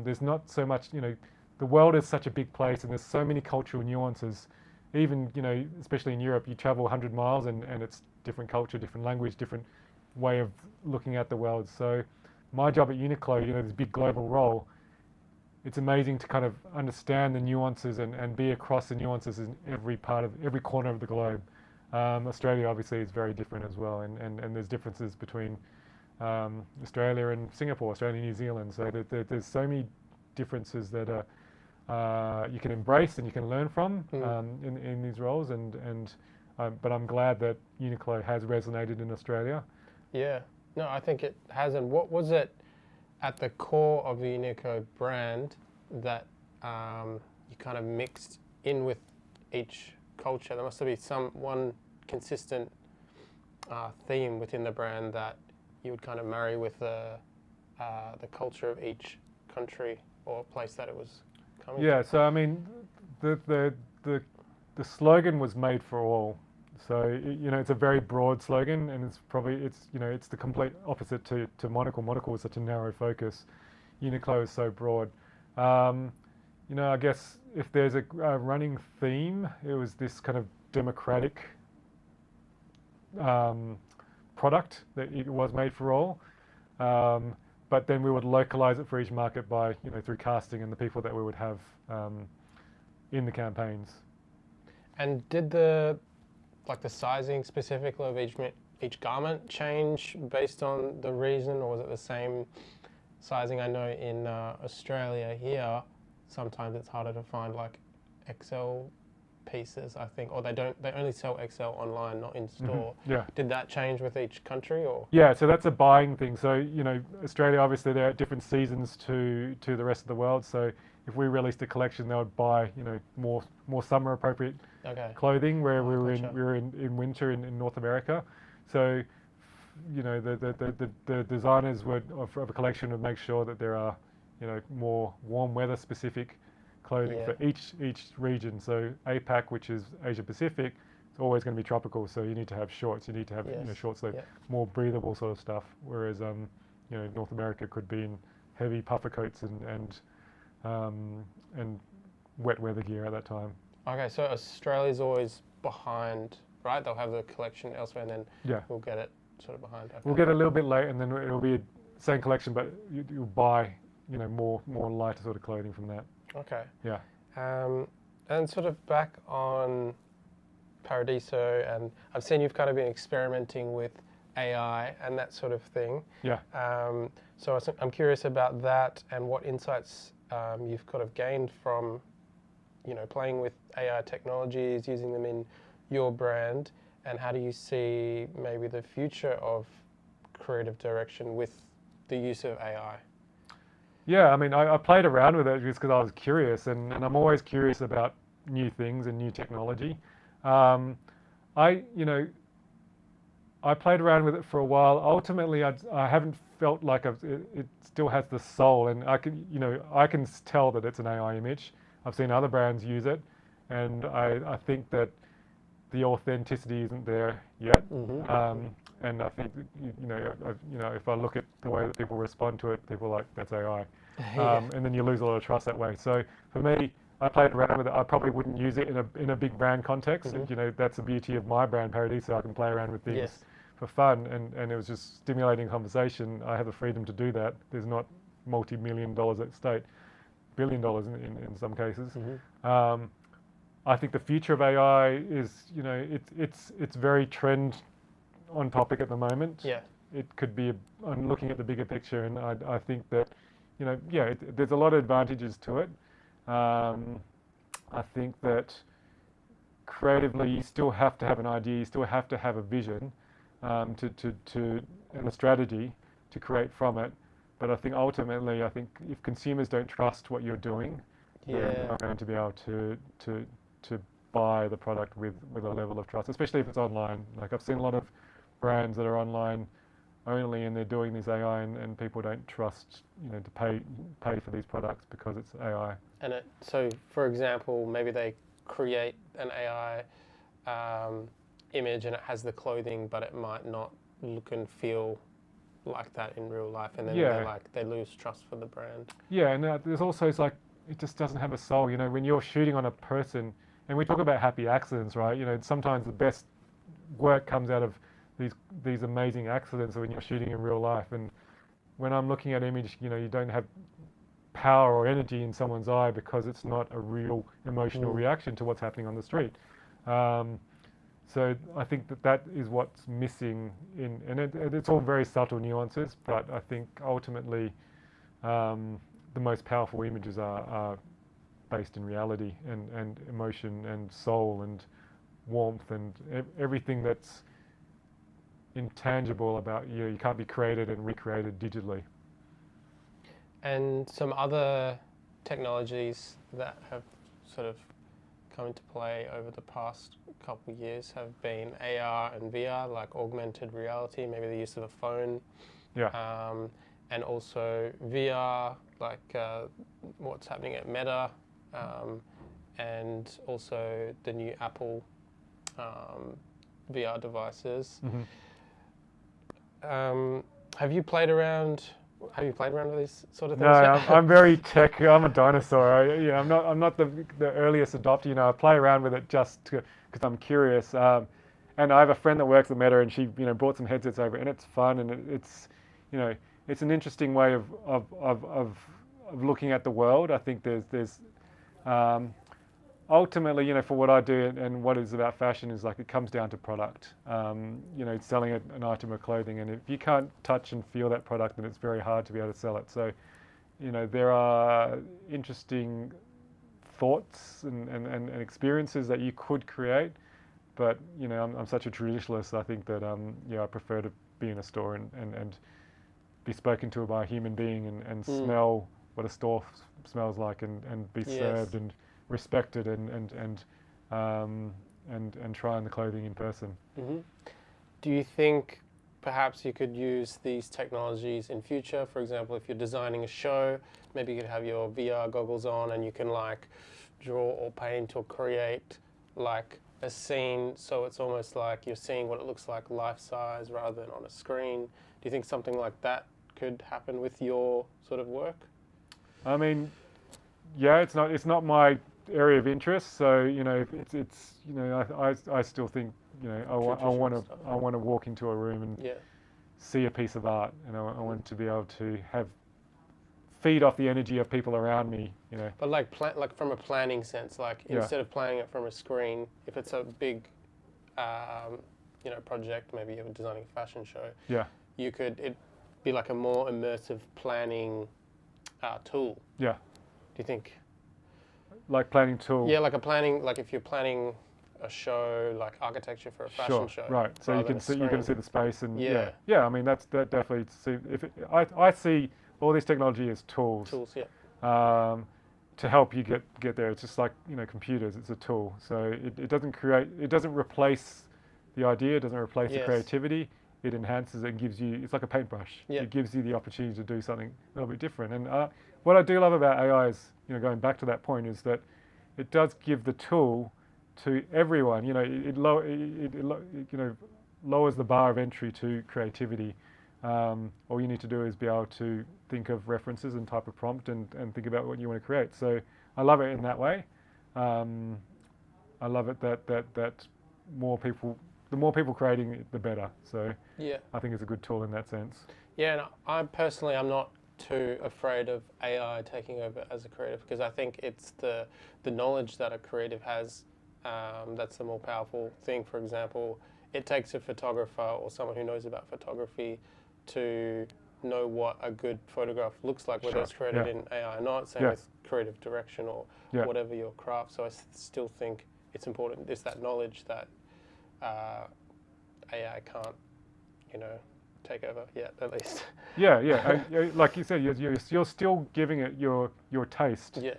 There's not so much, the world is such a big place, and there's so many cultural nuances. Even, especially in Europe, you travel 100 miles and it's different culture, different language, different way of looking at the world. So my job at Uniqlo, this big global role, it's amazing to kind of understand the nuances and be across the nuances in every corner of the globe. Australia obviously is very different as well, and there's differences between Australia and Singapore, Australia and New Zealand. So there's so many differences that you can embrace and you can learn from in these roles. But I'm glad that Uniqlo has resonated in Australia. Yeah, no, I think it has. And what was it at the core of the Uniqlo brand that you kind of mixed in with each culture? There must be one consistent theme within the brand that you would kind of marry with the culture of each country or place that it was coming to. Yeah, so I mean, the slogan was made for all. So it's a very broad slogan, and it's the complete opposite to Monocle. Monocle was such a narrow focus. Uniqlo is so broad. I guess if there's a running theme, it was this kind of democratic product that it was made for all. But then we would localize it for each market by through casting and the people that we would have in the campaigns. And did the sizing specifically of each garment change based on the reason, or was it the same sizing? I know in Australia here, sometimes it's harder to find like XL pieces, I think, or they only sell XL online, not in store. Yeah. Did that change with each country, or? Yeah, so that's a buying thing. So, Australia, obviously, they're at different seasons to the rest of the world. So if we released a collection, they would buy, more summer appropriate clothing, where we were in winter in North America. So, the designers of a collection would make sure that there are, more warm weather specific clothing for each region. So APAC, which is Asia Pacific, it's always going to be tropical. So you need to have shorts. You need to have short sleeve, more breathable sort of stuff. Whereas North America could be in heavy puffer coats and wet weather gear at that time. Okay, so Australia's always behind, right? They'll have the collection elsewhere, and then we'll get it sort of behind. Okay. We'll get it a little bit late, and then it'll be the same collection, but you'll buy more lighter sort of clothing from that. Okay. Yeah. And sort of back on Paradiso, and I've seen you've kind of been experimenting with AI and that sort of thing. Yeah. So I'm curious about that and what insights you've kind of gained from, playing with AI technologies, using them in your brand, and how do you see maybe the future of creative direction with the use of AI? Yeah, I mean, I played around with it just because I was curious, and I'm always curious about new things and new technology. I played around with it for a while. Ultimately, I haven't felt like it still has the soul, and I can tell that it's an AI image. I've seen other brands use it, and I think that the authenticity isn't there yet. Mm-hmm. And I think if I look at the way that people respond to it, people are like, that's AI, and then you lose a lot of trust that way. So for me, I played around with it. I probably wouldn't use it in a big brand context. Mm-hmm. That's the beauty of my brand, Paradiso. I can play around with things for fun, and it was just stimulating conversation. I have the freedom to do that. There's not multi-million dollars at stake, $1 billion in some cases. Mm-hmm. I think the future of AI is, it's very trend on topic at the moment. Yeah. It could be, I'm looking at the bigger picture, and I think that, there's a lot of advantages to it. I think that creatively you still have to have an idea, you still have to have a vision, and a strategy to create from it. But I think ultimately, if consumers don't trust what you're doing, they're not going to be able to buy the product with a level of trust, especially if it's online. Like I've seen a lot of brands that are online only, and they're doing this AI, and people don't trust, to pay for these products because it's AI. And so, for example, maybe they create an AI image and it has the clothing, but it might not look and feel like that in real life, and then they lose trust for the brand. Yeah, and there's also, it's like, it just doesn't have a soul. When you're shooting on a person, and we talk about happy accidents, right? Sometimes the best work comes out of these amazing accidents when you're shooting in real life. And when I'm looking at image, you don't have power or energy in someone's eye because it's not a real emotional reaction to what's happening on the street. So I think that is what's missing and it's all very subtle nuances, but I think ultimately the most powerful images are based in reality and emotion and soul and warmth and everything that's intangible about you. You can't be created and recreated digitally. And some other technologies that have sort of come into play over the past couple of years have been AR and VR, like augmented reality, maybe the use of a phone. Yeah. And also VR, like what's happening at Meta, and also the new Apple VR devices. Mm-hmm. Have you played around with these sort of things? No, I'm very tech. I'm a dinosaur. I'm not the earliest adopter. I play around with it just because I'm curious. And I have a friend that works at Meta, and she brought some headsets over, and it's fun, and it's an interesting way of looking at the world. I think there's ultimately, for what I do and what is about fashion is like it comes down to product. Selling an item of clothing, and if you can't touch and feel that product, then it's very hard to be able to sell it. So, there are interesting thoughts and experiences that you could create, but I'm such a traditionalist. I think that I prefer to be in a store and be spoken to by a human being and smell what a store smells like and be served and respected and try on the clothing in person. Mm-hmm. Do you think perhaps you could use these technologies in future? For example, if you're designing a show, maybe you could have your VR goggles on and you can like draw or paint or create like a scene, so it's almost like you're seeing what it looks like life size rather than on a screen. Do you think something like that could happen with your sort of work? I mean, yeah, it's not my area of interest. So I still think I want to walk into a room and see a piece of art, and I want to be able to feed off the energy of people around me. But like from a planning sense, like instead of planning it from a screen, if it's a big project, maybe you're designing a fashion show. Yeah. It'd be like a more immersive planning tool. Yeah. Do you think? Like planning tool. Yeah, like if you're planning a show, like architecture for a fashion show. Right. So you can see the space and yeah. I mean that definitely. I see all this technology as tools. Tools, yeah. To help you get there. It's just like computers. It's a tool. So it doesn't replace the idea. It doesn't replace the creativity. It enhances it and gives you. It's like a paintbrush. Yeah. It gives you the opportunity to do something a little bit different. And what I do love about AI is, going back to that point, is that it does give the tool to everyone. It lowers the bar of entry to creativity. All you need to do is be able to think of references and type a prompt and think about what you want to create. So I love it in that way. I love it that the more people creating it, the better. So I think it's a good tool in that sense. Yeah, and I'm not too afraid of AI taking over as a creative, because I think it's the knowledge that a creative has that's the more powerful thing. For example, it takes a photographer or someone who knows about photography to know what a good photograph looks like, whether it's created in AI or not. Same with creative direction or whatever your craft. So I still think it's important. It's that knowledge that AI can't, take over yet, at least. Like you said, you're still giving it your taste. Yeah.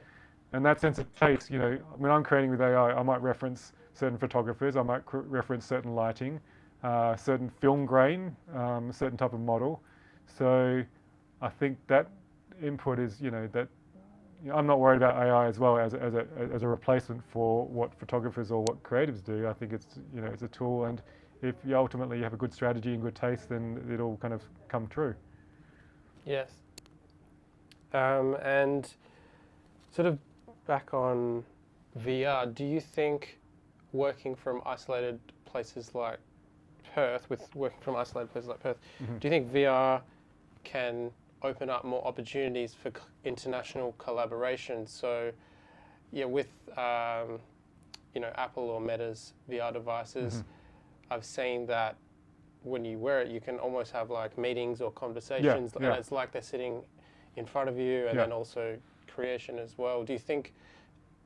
And that sense of taste, when I'm creating with AI, I might reference certain photographers, I might reference certain lighting, certain film grain, certain type of model. So I think that input is, that I'm not worried about AI as well as a replacement for what photographers or what creatives do. I think it's it's a tool, and if you ultimately have a good strategy and good taste, then it'll kind of come true. Yes. And sort of back on VR, do you think working from isolated places like Perth, do you think VR can open up more opportunities for international collaboration? So, with Apple or Meta's VR devices, I've seen that when you wear it, you can almost have like meetings or conversations, and it's like they're sitting in front of you, and then also creation as well. Do you think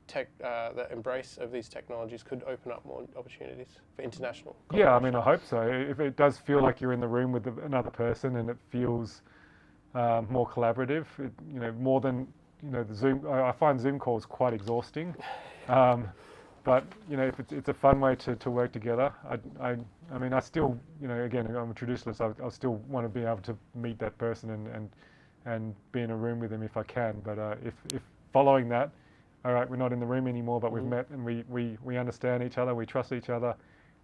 the embrace of these technologies could open up more opportunities for international collaboration? Yeah, I mean, I hope so. If it does feel like you're in the room with another person and it feels more collaborative, more than the Zoom. I find Zoom calls quite exhausting, but if it's a fun way to work together. I mean, I still, again, I'm a traditionalist. I still want to be able to meet that person and be in a room with them if I can. But if following that, all right, we're not in the room anymore, but we've met and we understand each other, we trust each other,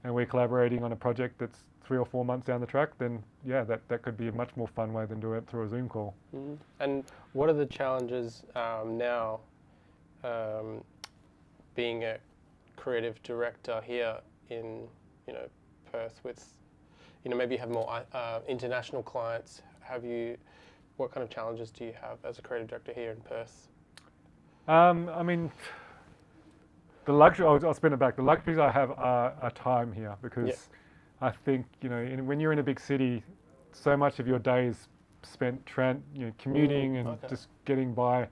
and we're collaborating on a project that's 3 or 4 months down the track, then that could be a much more fun way than do it through a Zoom call. And what are the challenges now being a creative director here in Perth with maybe you have more international clients? What kind of challenges do you have as a creative director here in Perth? I mean, the luxury, I'll spin it back. The luxuries I have are time here because I think, when you're in a big city, so much of your day is spent commuting and just getting by.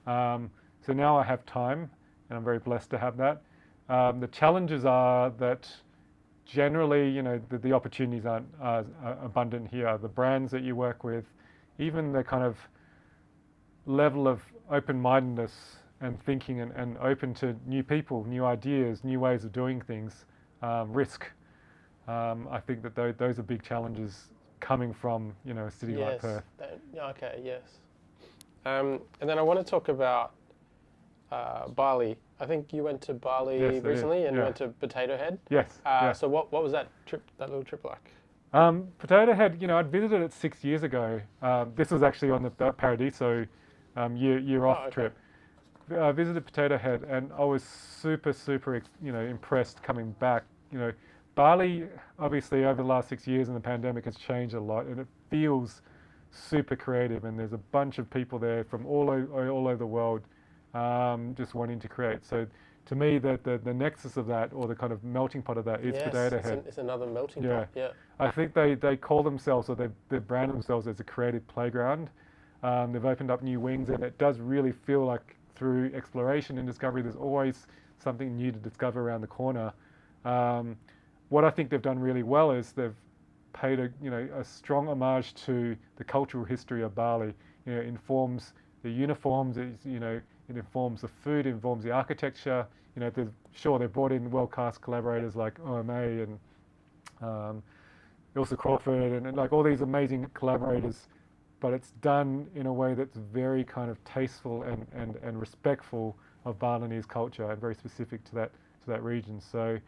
So now I have time, and I'm very blessed to have that. The challenges are that generally, the opportunities aren't abundant here. The brands that you work with, even the kind of level of open-mindedness and thinking and open to new people, new ideas, new ways of doing things, risk. I think that those are big challenges coming from, a city like Perth. Yes. And then I want to talk about Bali. I think you went to Bali recently and went to Potato Head. Yes. So what was that little trip like? Potato Head, I'd visited it 6 years ago. This was actually on the Paradiso year off trip. I visited Potato Head and I was super impressed coming back. Bali, obviously over the last 6 years in the pandemic has changed a lot and it feels super creative, and there's a bunch of people there from all over the world just wanting to create. So to me, the nexus of that, or the kind of melting pot of that, is Potato Head. It's another melting pot. Yeah. I think they call themselves, or they brand themselves as a creative playground. They've opened up new wings, and it does really feel like through exploration and discovery, there's always something new to discover around the corner. What I think they've done really well is they've paid a strong homage to the cultural history of Bali. It informs the uniforms, it informs the food, it informs the architecture. They've brought in world-class collaborators like OMA and Ilsa Crawford and like all these amazing collaborators, but it's done in a way that's very kind of tasteful and respectful of Balinese culture and very specific to that region. So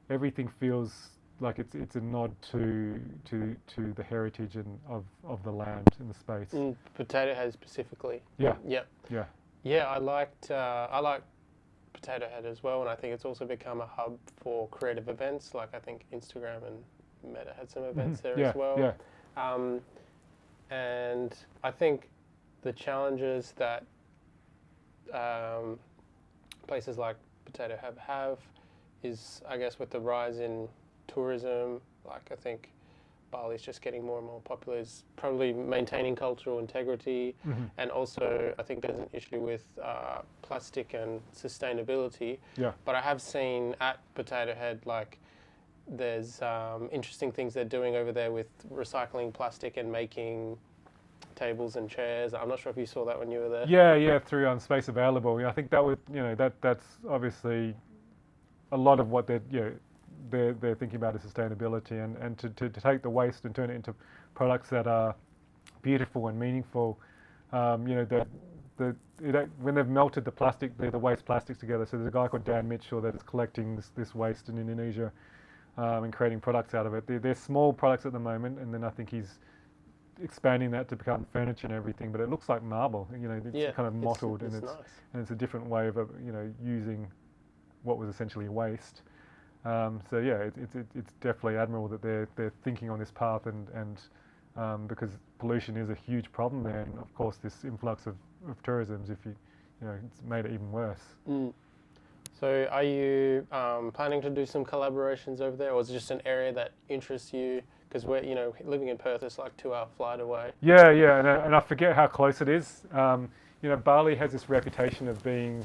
everything feels like it's a nod to the heritage of the land and the space. Potato Head specifically. Yeah. I like Potato Head as well, and I think it's also become a hub for creative events. Like I think Instagram and Meta had some events there as well. Yeah. And I think the challenges that places like Potato Head have is, I guess, with the rise in tourism. Like I think Bali's just getting more and more popular, is probably maintaining cultural integrity, and also I think there's an issue with plastic and sustainability. Yeah. But I have seen at Potato Head, like there's interesting things they're doing over there with recycling plastic and making tables and chairs. I'm not sure if you saw that when you were there. Yeah, through Space Available. I think that would, that's obviously a lot of what they're thinking about is sustainability, and to take the waste and turn it into products that are beautiful and meaningful. When they've melted the waste plastics together. So there's a guy called Dan Mitchell that is collecting this waste in Indonesia and creating products out of it. They're small products at the moment, and then I think he's expanding that to become furniture and everything. But it looks like marble. It's kind of mottled, it's and nice. it's a different way of using what was essentially waste. It's definitely admirable that they're thinking on this path, and because pollution is a huge problem there, and of course this influx of tourism, it's made it even worse. So are you planning to do some collaborations over there, or is it just an area that interests you? Because we're living in Perth, it's like 2-hour flight away. Yeah, and I forget how close it is. Bali has this reputation of being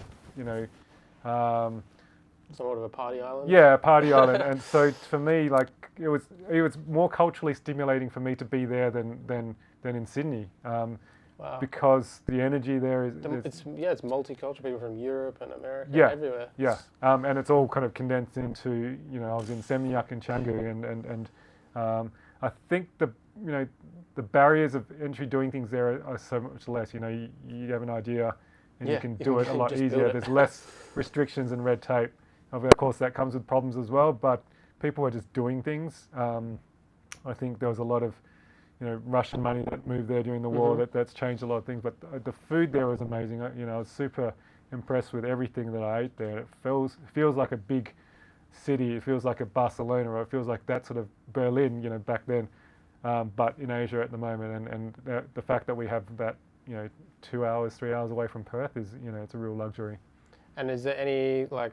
somewhat of a party island. Yeah, a party island. And so for me, like it was more culturally stimulating for me to be there than in Sydney. Wow. Because the energy there is it's multicultural, people from Europe and America, everywhere. Yeah, and it's all kind of condensed into I was in Seminyak and Canggu, and I think the barriers of entry doing things there are so much less. You have an idea and you can do it a lot easier. There's less restrictions and red tape. Of course, that comes with problems as well, but people are just doing things. I think there was a lot of Russian money that moved there during the war. That's changed a lot of things. But the food there was amazing. I was super impressed with everything that I ate there. It feels like a big city. It feels like a Barcelona, or it feels like that sort of Berlin, back then. But in Asia at the moment, and the fact that we have that 2 hours, 3 hours away from Perth is it's a real luxury. And is there any like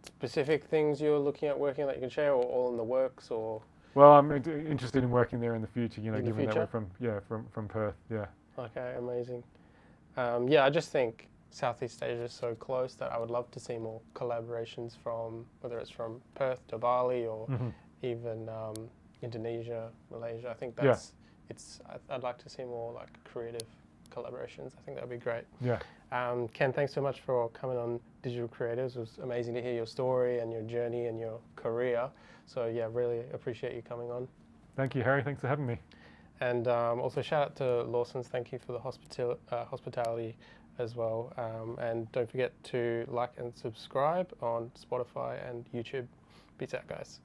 specific things you're looking at working that you can share, or all in the works, or Well, I'm interested in working there in the future. You know, in the given that future? we're from Perth. Yeah. Okay, amazing. Yeah, I just think Southeast Asia is so close that I would love to see more collaborations from, whether it's from Perth to Bali or even Indonesia, Malaysia. I think that's I'd like to see more like creative collaborations. I think that'd be great. Yeah. Ken, thanks so much for coming on Digital Creatives. It was amazing to hear your story and your journey and your career. So yeah, really appreciate you coming on. Thank you, Harry. Thanks for having me. And also shout out to Lawson's. Thank you for the hospitality as well. And don't forget to like and subscribe on Spotify and YouTube. Peace out, guys.